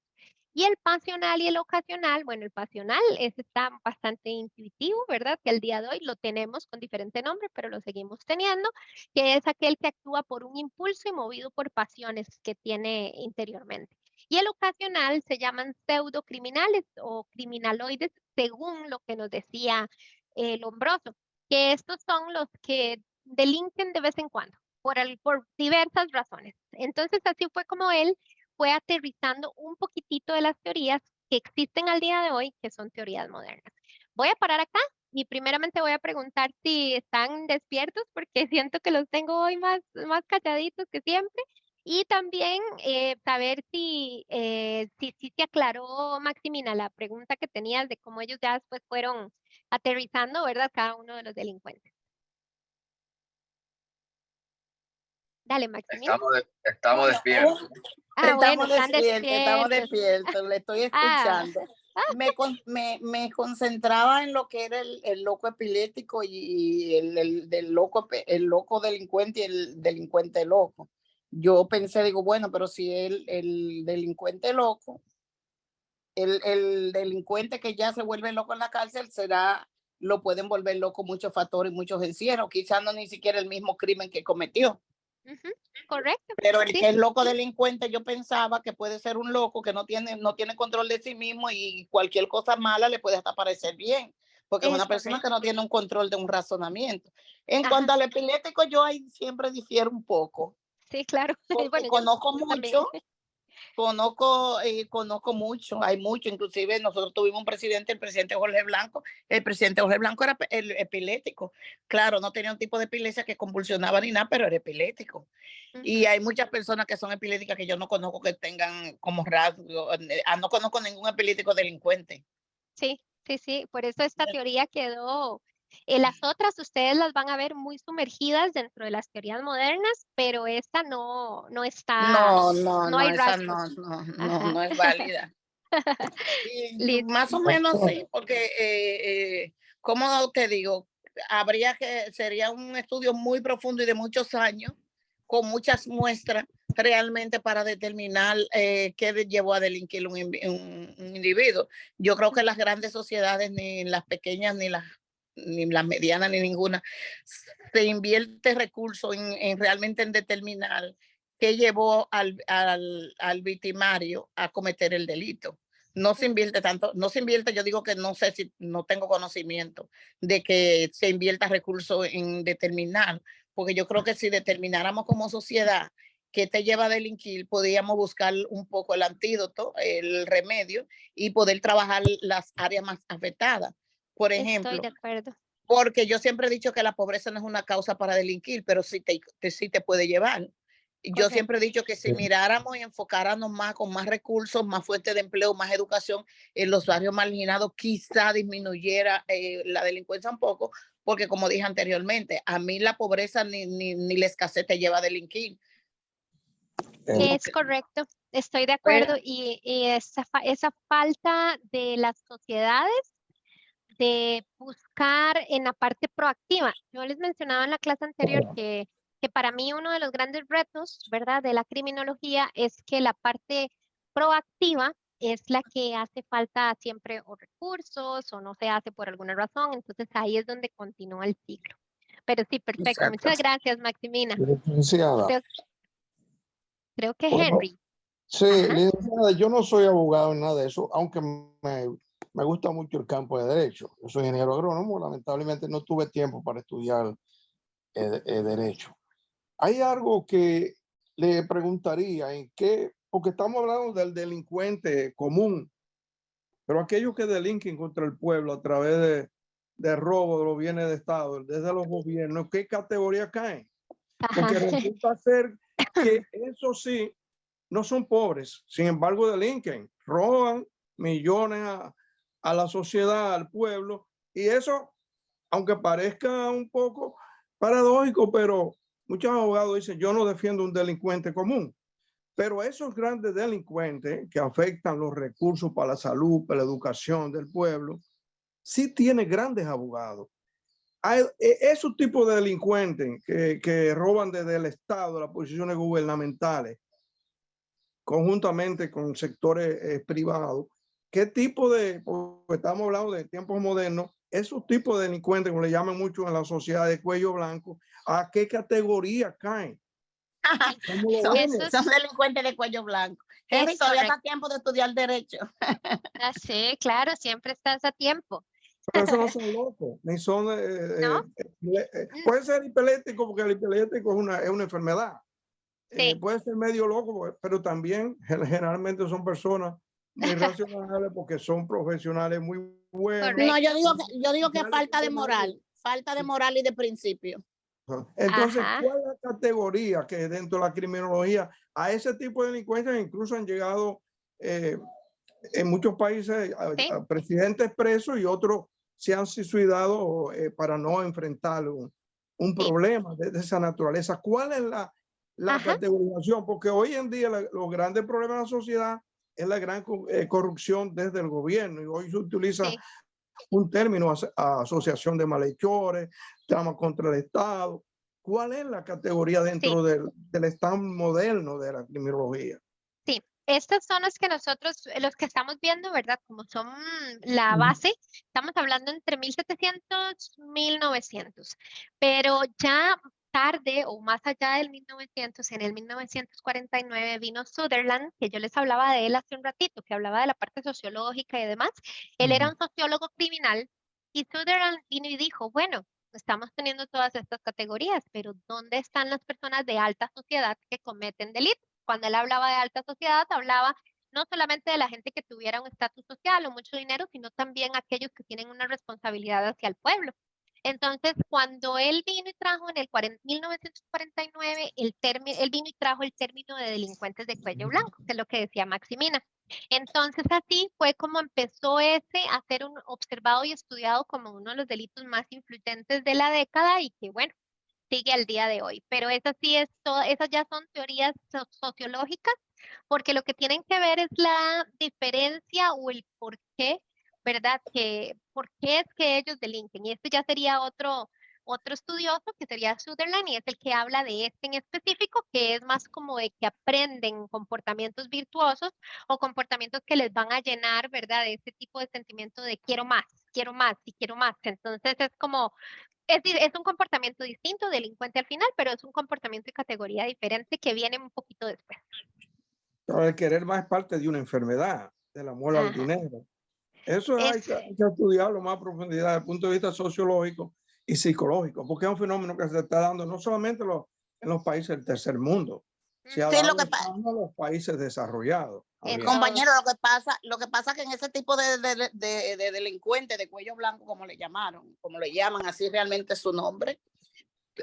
Y el pasional y el ocasional, bueno, el pasional está bastante intuitivo, ¿verdad? Que al día de hoy lo tenemos con diferente nombre, pero lo seguimos teniendo, que es aquel que actúa por un impulso y movido por pasiones que tiene interiormente. Y el ocasional se llaman pseudocriminales o criminaloides, según lo que nos decía Lombroso, que estos son los que delinquen de vez en cuando, por diversas razones. Entonces, así fue como él fue aterrizando un poquitito de las teorías que existen al día de hoy, que son teorías modernas. Voy a parar acá y primeramente voy a preguntar si están despiertos, porque siento que los tengo hoy más calladitos que siempre. Y también saber si te aclaró, Maximina, la pregunta que tenías de cómo ellos ya después fueron aterrizando, ¿verdad? Cada uno de los delincuentes. Dale, Maximina. Estamos despiertos. Ah, bueno, Estamos están estamos despiertos. despiertos, le estoy Ah, escuchando. Me concentraba en lo que era el loco epiléptico y el loco delincuente y el delincuente loco. Yo pensé, digo, bueno, pero si el delincuente loco, el delincuente que ya se vuelve loco en la cárcel lo pueden volver loco muchos factores, muchos encierros, quizás no ni siquiera el mismo crimen que cometió. correcto. Pero el Sí, que es loco delincuente, yo pensaba que puede ser un loco que no tiene control de sí mismo y cualquier cosa mala le puede hasta parecer bien, porque es es una persona que correcto. no tiene un control de un razonamiento. En Ajá, cuanto al epiléptico, yo ahí siempre difiero un poco, sí, claro. porque Bueno, conozco yo también. mucho. Conozco mucho, hay mucho, inclusive nosotros tuvimos un presidente, el presidente Jorge Blanco. El presidente Jorge Blanco era el epiléptico. Claro, no tenía un tipo de epilepsia que convulsionaba ni nada, pero era epiléptico. Y Ujú. hay muchas personas que son epilépticas que yo no conozco que tengan como rasgo, no conozco ningún epiléptico delincuente. Sí, sí, sí, por eso esta teoría quedó. Las otras ustedes las van a ver muy sumergidas dentro de las teorías modernas, pero esta no está, no hay Esa rasgos. no Ajá. es válida. Y Listo. más o menos sí, porque, ¿cómo te digo? Sería un estudio muy profundo y de muchos años, con muchas muestras realmente para determinar qué llevó a delinquir un individuo. Yo creo que las grandes sociedades, ni las pequeñas, ni las medianas, ni ninguna, se invierte recursos realmente en determinar qué llevó al victimario a cometer el delito. No se invierte tanto, no se invierte, yo digo que no sé, si no tengo conocimiento de que se invierta recursos en determinar, porque yo creo que si determináramos como sociedad qué te lleva a delinquir, podríamos buscar un poco el antídoto, el remedio, y poder trabajar las áreas más afectadas. Por Estoy ejemplo, de acuerdo. porque yo siempre he dicho que la pobreza no es una causa para delinquir, pero sí te puede llevar. Yo siempre he Correcto. dicho que si miráramos y enfocáramos más con más recursos, más fuentes de empleo, más educación en los barrios marginados, quizá disminuyera la delincuencia un poco, porque como dije anteriormente, a mí la pobreza ni la escasez te lleva a delinquir. Es correcto. Estoy de Pero, acuerdo. Y esa falta de las sociedades de buscar en la parte proactiva. Yo les mencionaba en la clase anterior que para mí uno de los grandes retos, ¿verdad?, de la criminología es que la parte proactiva es la que hace falta siempre o recursos o no se hace por alguna razón. Entonces ahí es donde continúa el ciclo. Pero sí, perfecto. exacto. Muchas gracias, Maximina. Licenciada, Creo, creo que bueno, Henry. sí, Ajá. licenciada, yo no soy abogado en nada de eso, aunque me gusta mucho el campo de derecho. Yo soy ingeniero agrónomo, lamentablemente no tuve tiempo para estudiar derecho. Hay algo que le preguntaría en qué, porque estamos hablando del delincuente común, pero aquellos que delinquen contra el pueblo a través de robo de los bienes de Estado, desde los gobiernos, ¿qué categoría caen? Porque Ajá. resulta ser que eso sí, no son pobres, sin embargo delinquen, roban millones a la sociedad, al pueblo, y eso, aunque parezca un poco paradójico, pero muchos abogados dicen, yo no defiendo un delincuente común, pero esos grandes delincuentes que afectan los recursos para la salud, para la educación del pueblo, sí tienen grandes abogados. Hay esos tipos de delincuentes que roban desde el Estado, las posiciones gubernamentales, conjuntamente con sectores privados, ¿qué tipo de, porque estamos hablando de tiempos modernos, esos tipos de delincuentes, como le llaman mucho en la sociedad de cuello blanco, ¿a qué categoría caen? Sí, ¿Cómo lo son, eso vemos? son delincuentes de cuello blanco. Henry, es todavía está a correcto. tiempo de estudiar derecho. Sí, claro, siempre estás a tiempo. Pero esos no son locos, ni son, ¿No? Mm, puede ser hipelético porque el hipelético es una enfermedad. sí, Puede ser medio loco, pero también generalmente son personas muy racionales porque son profesionales muy buenos. No, correcto. yo digo que falta de moral y de principio. Entonces, Ajá, ¿cuál es la categoría que dentro de la criminología a ese tipo de delincuencias incluso han llegado en muchos países sí, a presidentes presos y otros se han suicidado para no enfrentar un sí, problema de esa naturaleza? ¿Cuál es la ajá, categorización? Porque hoy en día los grandes problemas de la sociedad es la gran corrupción desde el gobierno y hoy se utiliza sí. un término, asociación de malhechores, trama contra el Estado. ¿Cuál es la categoría Sí, dentro del estado moderno de la criminología? sí. Estas son las que nosotros, los que estamos viendo, ¿verdad? Como son la base, estamos hablando entre 1700, 1900. Pero ya tarde o más allá del 1900, en el 1949 vino Sutherland, que yo les hablaba de él hace un ratito, que hablaba de la parte sociológica y demás. Él era un sociólogo criminal y Sutherland vino y dijo, bueno, estamos teniendo todas estas categorías, pero ¿dónde están las personas de alta sociedad que cometen delitos? Cuando él hablaba de alta sociedad, hablaba no solamente de la gente que tuviera un estatus social o mucho dinero, sino también aquellos que tienen una responsabilidad hacia el pueblo. Entonces, cuando él vino y trajo en el 1949, él vino y trajo el término de delincuentes de cuello blanco, que es lo que decía Maximina. Entonces, así fue como empezó ese a ser observado y estudiado como uno de los delitos más influyentes de la década y que, bueno, sigue al día de hoy. Pero esas ya son teorías sociológicas, porque lo que tienen que ver es la diferencia o el por qué, ¿verdad? ¿Por qué es que ellos delinquen? Y este ya sería otro estudioso, que sería Sutherland, y es el que habla de este en específico, que es más como de que aprenden comportamientos virtuosos o comportamientos que les van a llenar, ¿verdad? De ese tipo de sentimiento de quiero más y quiero más. Entonces es como es un comportamiento distinto, delincuente al final, pero es un comportamiento de categoría diferente que viene un poquito después. Pero el querer más es parte de una enfermedad, del amor al dinero. Eso hay que estudiarlo más a profundidad desde el punto de vista sociológico y psicológico, porque es un fenómeno que se está dando no solamente en los países del tercer mundo, se ha dado en los países desarrollados. Compañero, lo que pasa es que en ese tipo de delincuentes de cuello blanco, como le llaman, así realmente es su nombre,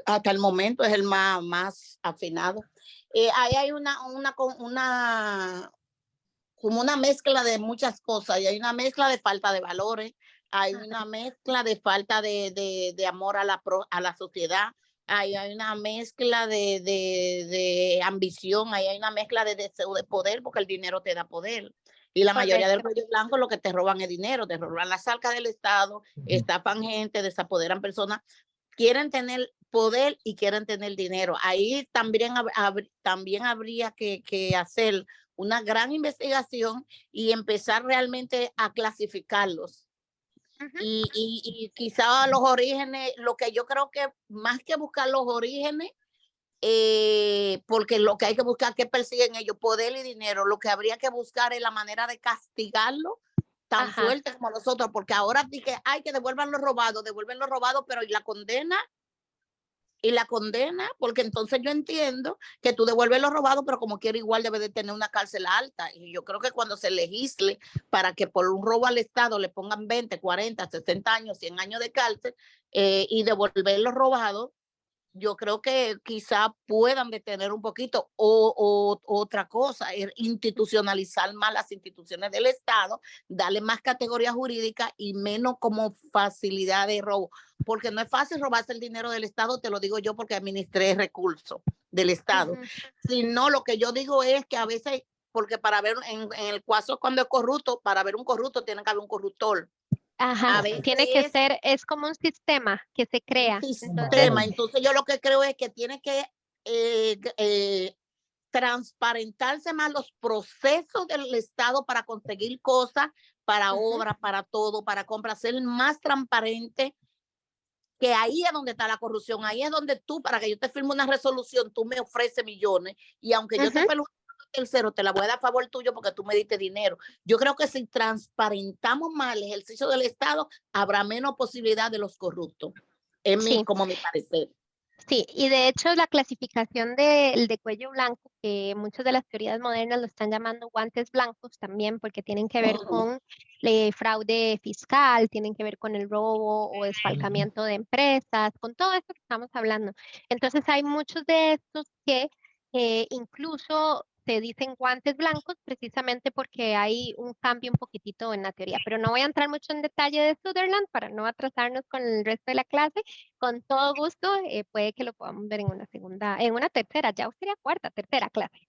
hasta el momento es el más afinado. Ahí hay como una mezcla de muchas cosas, y hay una mezcla de falta de valores, hay una mezcla de falta de amor a la sociedad, hay una mezcla de ambición, hay una mezcla de deseo de poder, porque el dinero te da poder. Y la mayoría del cuello blanco lo que te roban es dinero, te roban las arcas del Estado, estafan gente, desapoderan personas, quieren tener poder y quieren tener dinero. Ahí también habría que hacer una gran investigación y empezar realmente a clasificarlos. Y quizá los orígenes, lo que yo creo que más que buscar los orígenes, porque lo que hay que buscar que persiguen ellos, poder y dinero, lo que habría que buscar es la manera de castigarlo tan fuerte como los otros, porque ahora dije, hay que devuelvan lo robado, pero ¿y la condena? Porque entonces yo entiendo que tú devuelves lo robado, pero como quiera igual debe de tener una cárcel alta. Y yo creo que cuando se legisle para que por un robo al Estado le pongan 20, 40, 60 años, 100 años de cárcel y devolver lo robado, yo creo que quizá puedan detener un poquito o otra cosa, es institucionalizar más las instituciones del Estado, darle más categoría jurídica y menos como facilidad de robo, porque no es fácil robarse el dinero del Estado, te lo digo yo porque administré recursos del Estado, sino lo que yo digo es que a veces, porque para ver en el caso cuando es corrupto, para ver un corrupto tiene que haber un corruptor. Tiene que ser, es como un sistema que se crea. Entonces yo lo que creo es que tiene que transparentarse más los procesos del Estado para conseguir cosas, para obras, para todo, para compras, ser más transparente, que ahí es donde está la corrupción, ahí es donde tú, para que yo te firme una resolución, tú me ofreces millones, y aunque yo te perjudique tercero, te la voy a dar a favor tuyo porque tú me diste dinero. Yo creo que si transparentamos más el ejercicio del Estado, habrá menos posibilidad de los corruptos, como mi parecer. Sí, y de hecho la clasificación de cuello blanco, que muchas de las teorías modernas lo están llamando guantes blancos también, porque tienen que ver con fraude fiscal, tienen que ver con el robo o desfalcamiento de empresas, con todo esto que estamos hablando. Entonces hay muchos de estos que incluso se dicen guantes blancos precisamente porque hay un cambio un poquitito en la teoría, pero no voy a entrar mucho en detalle de Sutherland para no atrasarnos con el resto de la clase. Con todo gusto, puede que lo podamos ver en una tercera, ya sería tercera clase.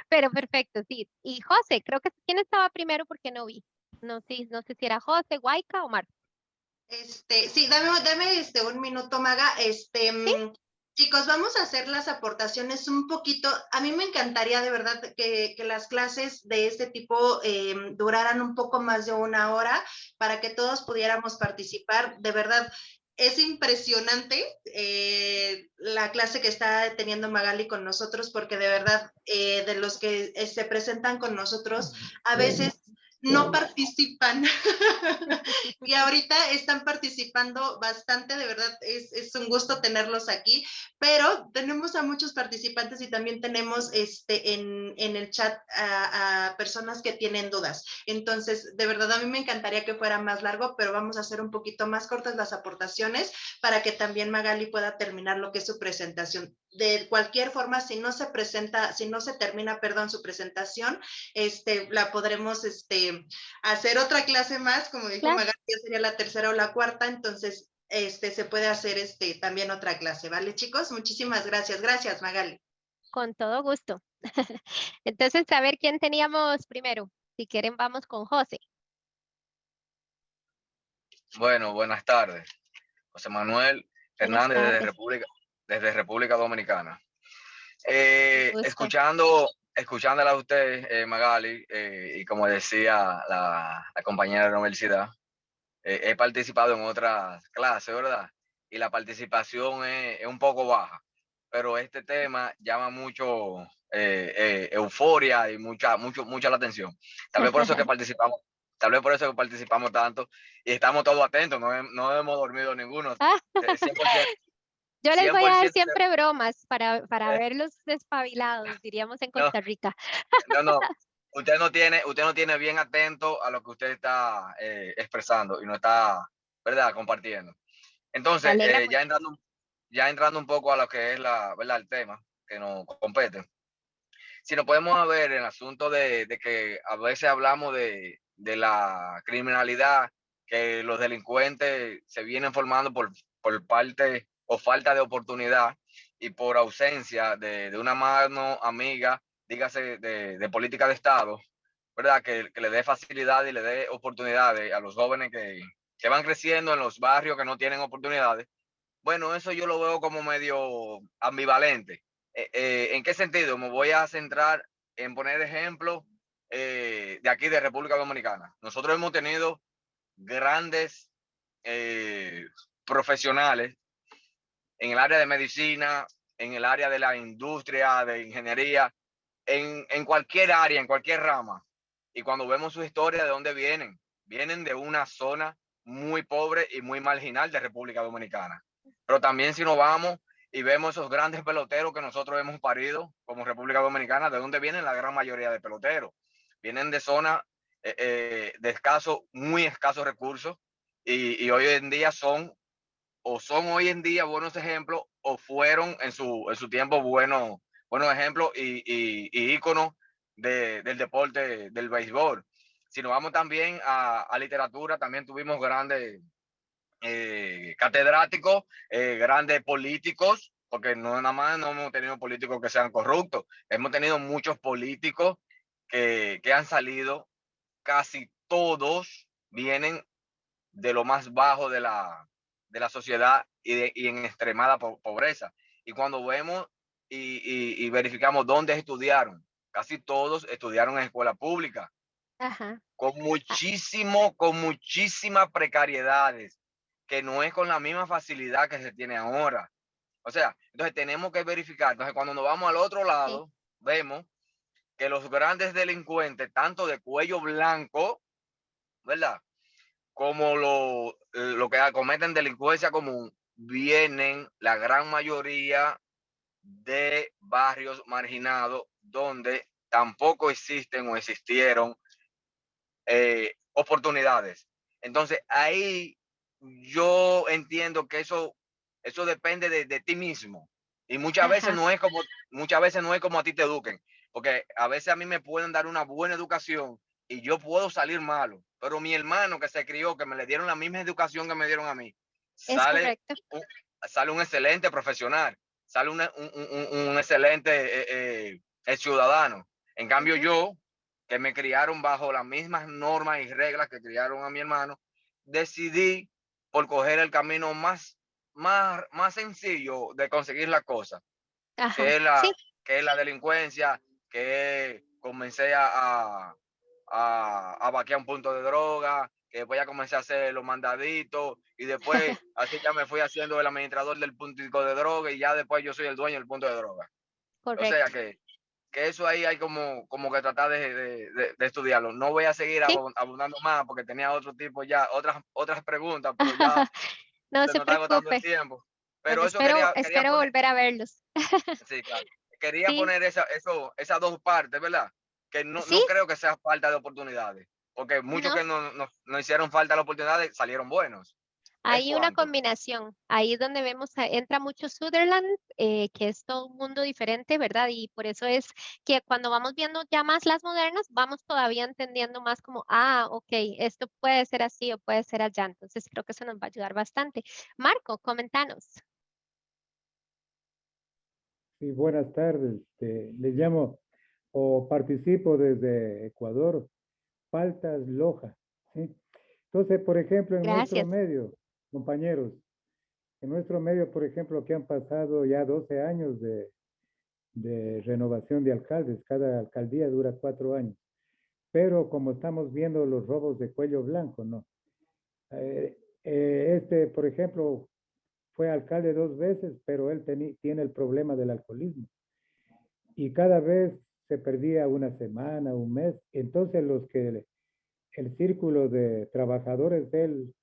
Pero perfecto, sí. Y José, creo que ¿quién estaba primero? Porque no vi. No sé si era José, Guayca o Marco. Sí, dame un minuto, Maga. Chicos, vamos a hacer las aportaciones un poquito. A mí me encantaría de verdad que las clases de este tipo duraran un poco más de 1 hora para que todos pudiéramos participar. De verdad, es impresionante la clase que está teniendo Magali con nosotros, porque de verdad, de los que se presentan con nosotros, a veces no participan y ahorita están participando bastante, de verdad es un gusto tenerlos aquí, pero tenemos a muchos participantes y también tenemos en el chat a personas que tienen dudas. Entonces, de verdad, a mí me encantaría que fuera más largo, pero vamos a hacer un poquito más cortas las aportaciones para que también Magali pueda terminar lo que es su presentación. De cualquier forma, si no se termina, perdón, su presentación, la podremos hacer otra clase más, como dijo Claro, Magali, ya sería la tercera o la cuarta, entonces se puede hacer también otra clase, ¿vale, chicos? Muchísimas gracias. Gracias, Magali. con todo gusto. Entonces, a ver quién teníamos primero. Si quieren, vamos con José. Bueno, buenas tardes. José Manuel Buenas Hernández tardes. desde República Dominicana. Un gusto. Escuchándola a usted, Magali, y como decía la compañera de la universidad, he participado en otras clases, ¿verdad? Y la participación es un poco baja, pero este tema llama mucho euforia y mucha la atención. Tal vez por eso que participamos, tal vez por eso que participamos tanto y estamos todos atentos, no hemos dormido ninguno. 100%, Yo les voy a dar 100%. siempre bromas para verlos despabilados, diríamos en No, Costa Rica. no. Usted no tiene bien atento a lo que usted está expresando y no está, ¿verdad?, compartiendo. Me Entonces, alegra mucho. ya entrando un poco a lo que es ¿verdad?, el tema que nos compete. Si nos podemos ver el asunto de que a veces hablamos de la criminalidad, que los delincuentes se vienen formando por parte o falta de oportunidad y por ausencia de una mano amiga, dígase de política de Estado, ¿verdad? Que le dé facilidad y le dé oportunidades a los jóvenes que van creciendo en los barrios que no tienen oportunidades. Bueno, eso yo lo veo como medio ambivalente. ¿En qué sentido? Me voy a centrar en poner ejemplos de aquí de República Dominicana. Nosotros hemos tenido grandes profesionales en el área de medicina, en el área de la industria, de ingeniería, en cualquier área, en cualquier rama. Y cuando vemos su historia, ¿de dónde vienen? Vienen de una zona muy pobre y muy marginal de República Dominicana. Pero también si nos vamos y vemos esos grandes peloteros que nosotros hemos parido como República Dominicana, ¿de dónde vienen la gran mayoría de peloteros? Vienen de zonas de muy escasos recursos y hoy en día son hoy en día buenos ejemplos o fueron en su tiempo buenos ejemplos y íconos del deporte del béisbol. Si nos vamos también a literatura, también tuvimos grandes catedráticos, grandes políticos, porque no nada más no hemos tenido políticos que sean corruptos, hemos tenido muchos políticos que han salido, casi todos vienen de lo más bajo de la sociedad y en extremada pobreza. Y cuando vemos y verificamos dónde estudiaron, casi todos estudiaron en escuela pública, Ajá. con muchísimas precariedades, que no es con la misma facilidad que se tiene ahora. O sea, entonces tenemos que verificar. Entonces, cuando nos vamos al otro lado, Sí. vemos que los grandes delincuentes, tanto de cuello blanco, ¿verdad?, como lo que cometen delincuencia común, vienen la gran mayoría de barrios marginados donde tampoco existen o existieron oportunidades. Entonces, ahí yo entiendo que eso depende de ti mismo. Y muchas veces Ajá. no es como a ti te eduquen, porque a veces a mí me pueden dar una buena educación y yo puedo salir malo, pero mi hermano que se crió, que me le dieron la misma educación que me dieron a mí, Es sale correcto. sale un excelente profesional, sale un excelente ciudadano. En cambio, Ujú. yo, que me criaron bajo las mismas normas y reglas que criaron a mi hermano, decidí por coger el camino más sencillo de conseguir la cosa, Ajá. que es la, Sí. que es la delincuencia, que comencé a vaquear un punto de droga, que después ya comencé a hacer los mandaditos y después así ya me fui haciendo el administrador del puntico de droga y ya después yo soy el dueño del punto de droga. O sea Correcto. que eso ahí hay como que tratar de estudiarlo. No voy a seguir Sí. abundando más porque tenía otro tipo ya, otras preguntas, pero ya No se se nos está agotando el preocupe. tiempo. Pero Bueno, eso quería espero poner, volver a verlos. sí, claro. Quería Sí, poner esas dos partes, ¿verdad? Que no sí, creo que sea falta de oportunidades, porque muchos no. que no hicieron falta las oportunidades salieron buenos. ¿Es Hay una cuánto? combinación. Ahí es donde vemos, entra mucho Sutherland, que es todo un mundo diferente, ¿verdad? Y por eso es que cuando vamos viendo ya más las modernas, vamos todavía entendiendo más como, ok, esto puede ser así o puede ser allá. Entonces creo que eso nos va a ayudar bastante. Marco, comentanos. Sí, buenas tardes. Les llamo o participo desde Ecuador, Paltas Loja. ¿Sí? Entonces, por ejemplo, en nuestro Gracias. medio, compañeros, en nuestro medio, por ejemplo, que han pasado ya 12 años de renovación de alcaldes, cada alcaldía dura 4 años, pero como estamos viendo los robos de cuello blanco, ¿no? Por ejemplo, fue alcalde 2 veces, pero él tiene el problema del alcoholismo. Y cada vez se perdía una semana, un mes. Entonces el círculo de trabajadores de él,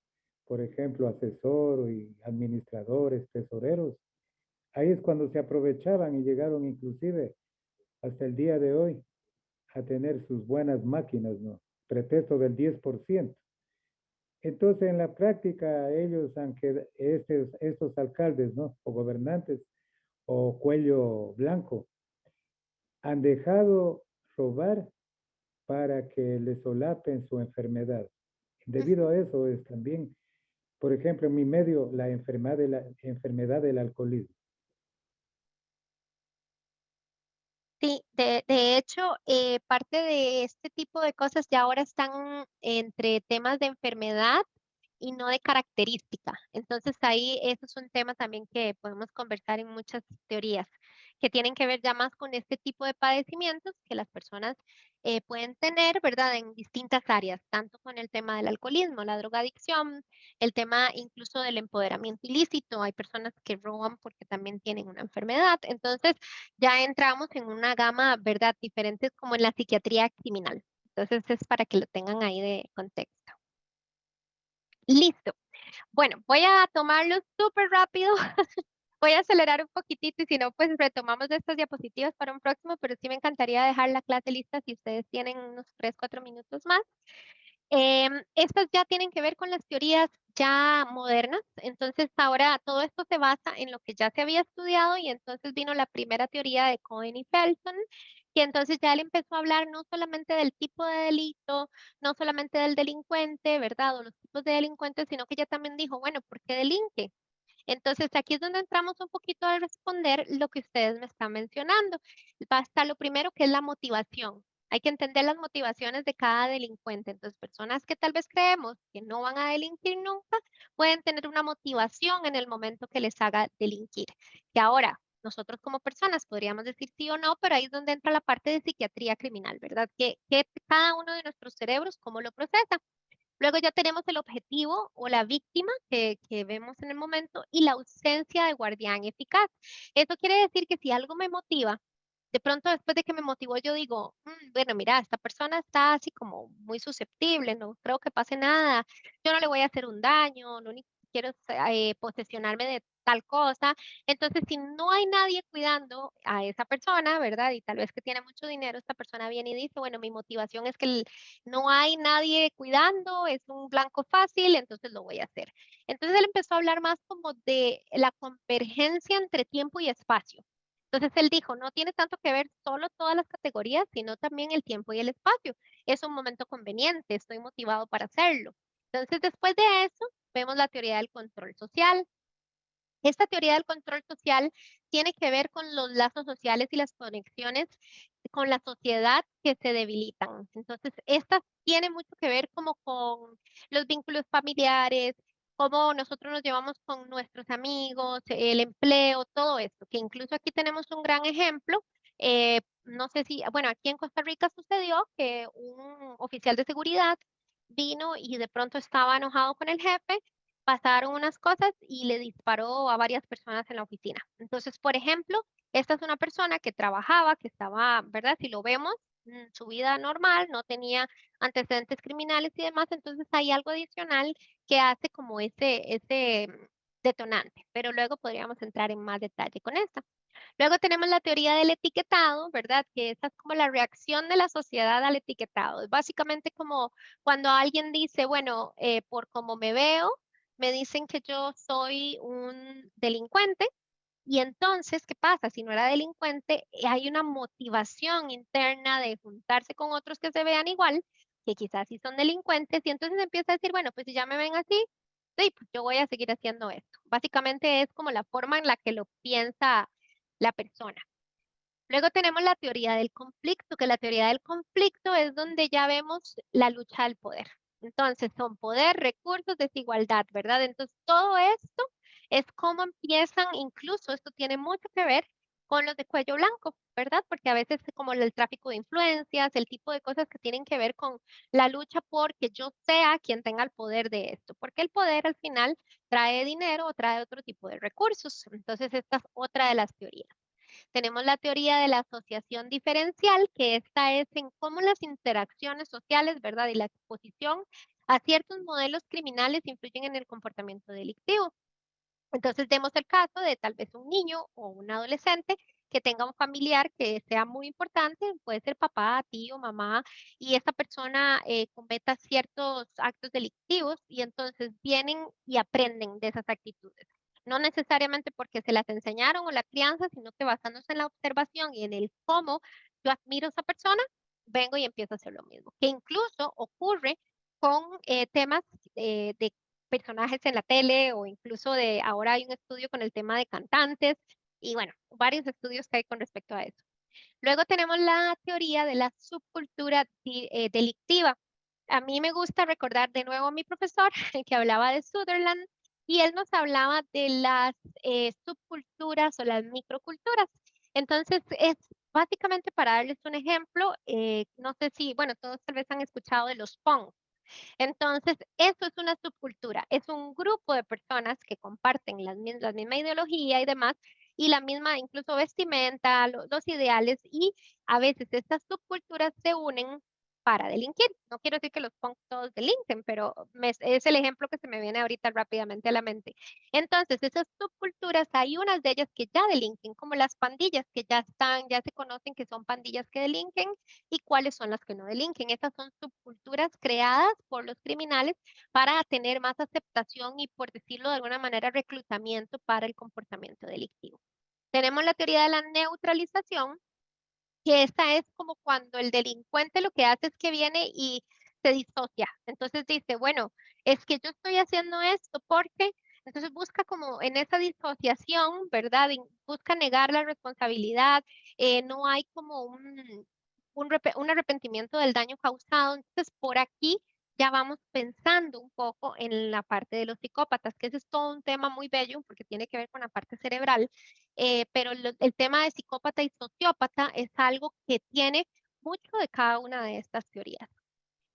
por ejemplo, asesor y administradores, tesoreros, ahí es cuando se aprovechaban y llegaron inclusive hasta el día de hoy a tener sus buenas máquinas, ¿no? Pretexto del 10%. Entonces, en la práctica, ellos, aunque estos alcaldes, ¿no? O gobernantes o cuello blanco, han dejado robar para que le solapen su enfermedad. Debido a eso es también, por ejemplo, en mi medio, la enfermedad del alcoholismo. Sí, de hecho, parte de este tipo de cosas ya ahora están entre temas de enfermedad y no de característica. Entonces ahí eso es un tema también que podemos conversar en muchas teorías que tienen que ver ya más con este tipo de padecimientos que las personas pueden tener, ¿verdad? En distintas áreas, tanto con el tema del alcoholismo, la drogadicción, el tema incluso del empoderamiento ilícito. Hay personas que roban porque también tienen una enfermedad. Entonces ya entramos en una gama, ¿verdad? Diferentes como en la psiquiatría criminal. Entonces es para que lo tengan ahí de contexto. Listo. Bueno, voy a tomarlo súper rápido. Voy a acelerar un poquitito y si no, pues retomamos de estas diapositivas para un próximo, pero sí me encantaría dejar la clase lista si ustedes tienen unos 3, 4 minutos más. Estas ya tienen que ver con las teorías ya modernas, entonces ahora todo esto se basa en lo que ya se había estudiado y entonces vino la primera teoría de Cohen y Felton, que entonces ya él empezó a hablar no solamente del tipo de delito, no solamente del delincuente, ¿verdad? O los tipos de delincuentes, sino que ya también dijo, bueno, ¿por qué delinque? Entonces, aquí es donde entramos un poquito a responder lo que ustedes me están mencionando. Basta lo primero que es la motivación. Hay que entender las motivaciones de cada delincuente. Entonces, personas que tal vez creemos que no van a delinquir nunca, pueden tener una motivación en el momento que les haga delinquir. Que ahora, nosotros como personas podríamos decir sí o no, pero ahí es donde entra la parte de psiquiatría criminal, ¿verdad? Que cada uno de nuestros cerebros, ¿cómo lo procesa? Luego ya tenemos el objetivo o la víctima que vemos en el momento y la ausencia de guardián eficaz. Eso quiere decir que si algo me motiva, de pronto después de que me motivó yo digo, bueno, mira, esta persona está así como muy susceptible, no creo que pase nada, yo no le voy a hacer un daño, lo único que quiero es posesionarme de tal cosa. Entonces, si no hay nadie cuidando a esa persona, ¿verdad? Y tal vez que tiene mucho dinero, esta persona viene y dice, bueno, mi motivación es que no hay nadie cuidando, es un blanco fácil, entonces lo voy a hacer. Entonces él empezó a hablar más como de la convergencia entre tiempo y espacio. Entonces él dijo, no tiene tanto que ver solo todas las categorías, sino también el tiempo y el espacio. Es un momento conveniente, estoy motivado para hacerlo. Entonces después de eso, vemos la teoría del control social. Esta teoría del control social tiene que ver con los lazos sociales y las conexiones con la sociedad que se debilitan. Entonces, esta tiene mucho que ver como con los vínculos familiares, cómo nosotros nos llevamos con nuestros amigos, el empleo, todo esto, que incluso aquí tenemos un gran ejemplo. No sé si, bueno, aquí en Costa Rica sucedió que un oficial de seguridad vino y de pronto estaba enojado con el jefe, pasaron unas cosas y le disparó a varias personas en la oficina. Entonces, por ejemplo, esta es una persona que trabajaba, que estaba, ¿verdad? Si lo vemos, su vida normal, no tenía antecedentes criminales y demás, entonces hay algo adicional que hace como ese detonante, pero luego podríamos entrar en más detalle con esto. Luego tenemos la teoría del etiquetado, ¿verdad? Que esa es como la reacción de la sociedad al etiquetado. Es básicamente como cuando alguien dice, bueno, por cómo me veo, me dicen que yo soy un delincuente. Y entonces, ¿qué pasa? Si no era delincuente, hay una motivación interna de juntarse con otros que se vean igual, que quizás sí son delincuentes, y entonces empieza a decir, bueno, pues si ya me ven así, sí, pues yo voy a seguir haciendo esto. Básicamente es como la forma en la que lo piensa la persona. Luego tenemos la teoría del conflicto, que la teoría del conflicto es donde ya vemos la lucha del poder. Entonces, son poder, recursos, desigualdad, ¿verdad? Entonces, todo esto es cómo empiezan, incluso esto tiene mucho que ver con los de cuello blanco, ¿verdad? Porque a veces como el tráfico de influencias, el tipo de cosas que tienen que ver con la lucha porque yo sea quien tenga el poder de esto, porque el poder al final trae dinero o trae otro tipo de recursos. Entonces, esta es otra de las teorías. Tenemos la teoría de la asociación diferencial, que esta es en cómo las interacciones sociales, ¿verdad? Y la exposición a ciertos modelos criminales influyen en el comportamiento delictivo. Entonces, demos el caso de tal vez un niño o un adolescente que tenga un familiar que sea muy importante, puede ser papá, tío, mamá, y esta persona cometa ciertos actos delictivos y entonces vienen y aprenden de esas actitudes. No necesariamente porque se las enseñaron o la crianza, sino que basándose en la observación y en el cómo yo admiro a esa persona, vengo y empiezo a hacer lo mismo. Que incluso ocurre con temas de personajes en la tele o incluso de ahora hay un estudio con el tema de cantantes y bueno, varios estudios que hay con respecto a eso. Luego tenemos la teoría de la subcultura delictiva. A mí me gusta recordar de nuevo a mi profesor que hablaba de Sutherland y él nos hablaba de las subculturas o las microculturas. Entonces, es básicamente para darles un ejemplo, no sé si, bueno, todos tal vez han escuchado de los punks. Entonces, eso es una subcultura, es un grupo de personas que comparten la misma ideología y demás, y la misma incluso vestimenta, los ideales, y a veces estas subculturas se unen para delinquir. No quiero decir que los punks todos delinquen, pero es el ejemplo que se me viene ahorita rápidamente a la mente. Entonces, esas subculturas, hay unas de ellas que ya delinquen, como las pandillas, que ya están, ya se conocen que son pandillas que delinquen, y cuáles son las que no delinquen. Estas son subculturas creadas por los criminales para tener más aceptación y, por decirlo de alguna manera, reclutamiento para el comportamiento delictivo. Tenemos la teoría de la neutralización, que esta es como cuando el delincuente lo que hace es que viene y se disocia. Entonces dice, bueno, es que yo estoy haciendo esto porque, entonces busca como en esa disociación, ¿verdad? Y busca negar la responsabilidad, no hay como un arrepentimiento del daño causado. Entonces, por aquí ya vamos pensando un poco en la parte de los psicópatas, que ese es todo un tema muy bello porque tiene que ver con la parte cerebral, pero el tema de psicópata y sociópata es algo que tiene mucho de cada una de estas teorías.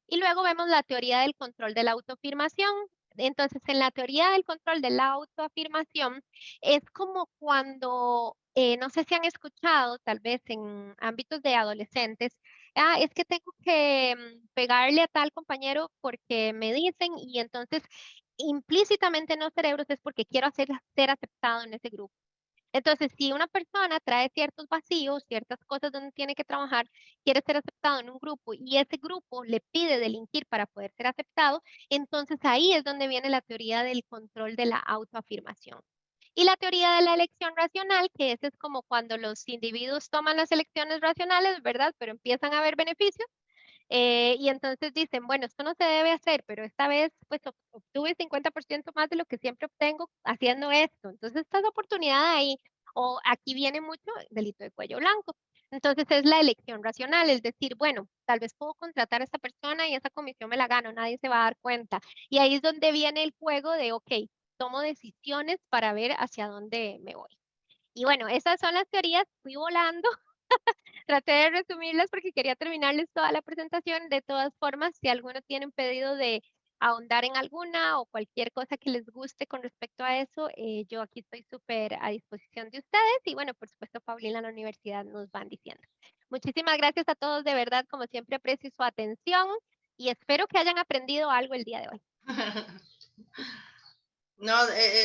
Y luego vemos la teoría del control de la autoafirmación. Entonces, en la teoría del control de la autoafirmación, es como cuando, no sé si han escuchado, tal vez en ámbitos de adolescentes, es que tengo que pegarle a tal compañero porque me dicen y entonces implícitamente en los cerebros es porque quiero ser aceptado en ese grupo. Entonces, si una persona trae ciertos vacíos, ciertas cosas donde tiene que trabajar, quiere ser aceptado en un grupo y ese grupo le pide delinquir para poder ser aceptado, entonces ahí es donde viene la teoría del control de la autoafirmación. Y la teoría de la elección racional, que ese es como cuando los individuos toman las elecciones racionales, ¿verdad? Pero empiezan a ver beneficios. Y entonces dicen, bueno, esto no se debe hacer, pero esta vez pues obtuve 50% más de lo que siempre obtengo haciendo esto. Entonces esta es la oportunidad ahí. O aquí viene mucho delito de cuello blanco. Entonces es la elección racional, es decir, bueno, tal vez puedo contratar a esta persona y esa comisión me la gano, nadie se va a dar cuenta. Y ahí es donde viene el juego de, ok, tomo decisiones para ver hacia dónde me voy. Y bueno, esas son las teorías, fui volando, Traté de resumirlas porque quería terminarles toda la presentación. De todas formas, si alguno tiene un pedido de ahondar en alguna o cualquier cosa que les guste con respecto a eso, yo aquí estoy súper a disposición de ustedes. Y bueno, por supuesto, Paulina en la universidad nos van diciendo. Muchísimas gracias a todos, de verdad, como siempre aprecio su atención y espero que hayan aprendido algo el día de hoy. No,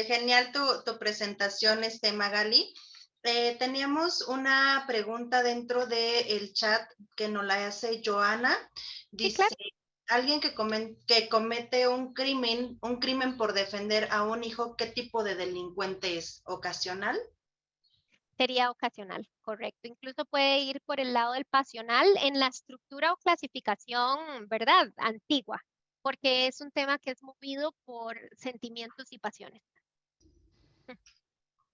genial tu presentación, Magali. Teníamos una pregunta dentro del chat que nos la hace Joana. Sí, Dice, claro. alguien que comete un crimen por defender a un hijo, ¿qué tipo de delincuente es? ¿Ocasional? Sería ocasional, correcto. Incluso puede ir por el lado del pasional en la estructura o clasificación, ¿verdad? Antigua, porque es un tema que es movido por sentimientos y pasiones.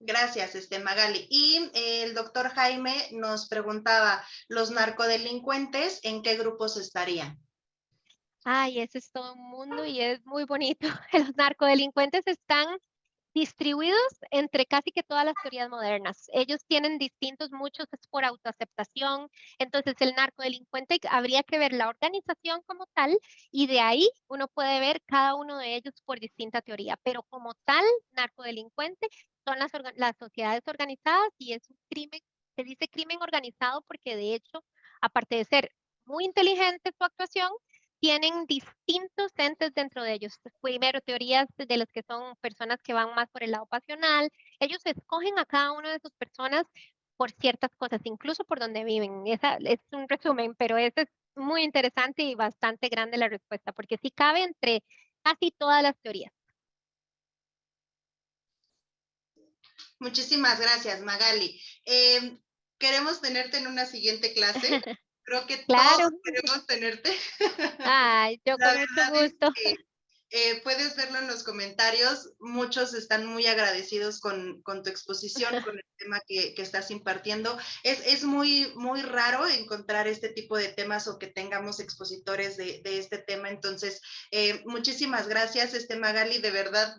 Gracias, Magali. Y el doctor Jaime nos preguntaba, ¿los narcodelincuentes en qué grupos estarían? Ay, ese es todo un mundo y es muy bonito. Los narcodelincuentes están distribuidos entre casi que todas las teorías modernas. Ellos tienen distintos, muchos es por autoaceptación. Entonces, el narcodelincuente habría que ver la organización como tal y de ahí uno puede ver cada uno de ellos por distinta teoría. Pero como tal, narcodelincuente son las sociedades organizadas y es un crimen, se dice crimen organizado porque de hecho, aparte de ser muy inteligente su actuación, tienen distintos entes dentro de ellos. Primero, teorías de los que son personas que van más por el lado pasional. Ellos escogen a cada una de sus personas por ciertas cosas, incluso por donde viven. Esa es un resumen, pero eso es muy interesante y bastante grande la respuesta, porque sí cabe entre casi todas las teorías. Muchísimas gracias, Magali. Queremos tenerte en una siguiente clase. Creo que Claro. todos queremos tenerte. Ay, yo La con mucho verdad es gusto. que puedes verlo en los comentarios. Muchos están muy agradecidos con tu exposición, con el tema que estás impartiendo. Es muy, muy raro encontrar este tipo de temas o que tengamos expositores de este tema. Entonces, muchísimas gracias, Magali. De verdad,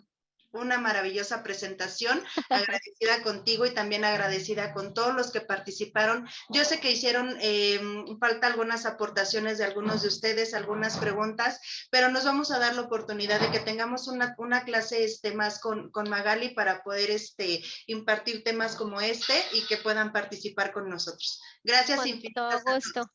una maravillosa presentación, agradecida contigo y también agradecida con todos los que participaron. Yo sé que hicieron falta algunas aportaciones de algunos de ustedes, algunas preguntas, pero nos vamos a dar la oportunidad de que tengamos una clase más con Magali para poder impartir temas como y que puedan participar con nosotros. Gracias Con infinitas todo a todos. gusto.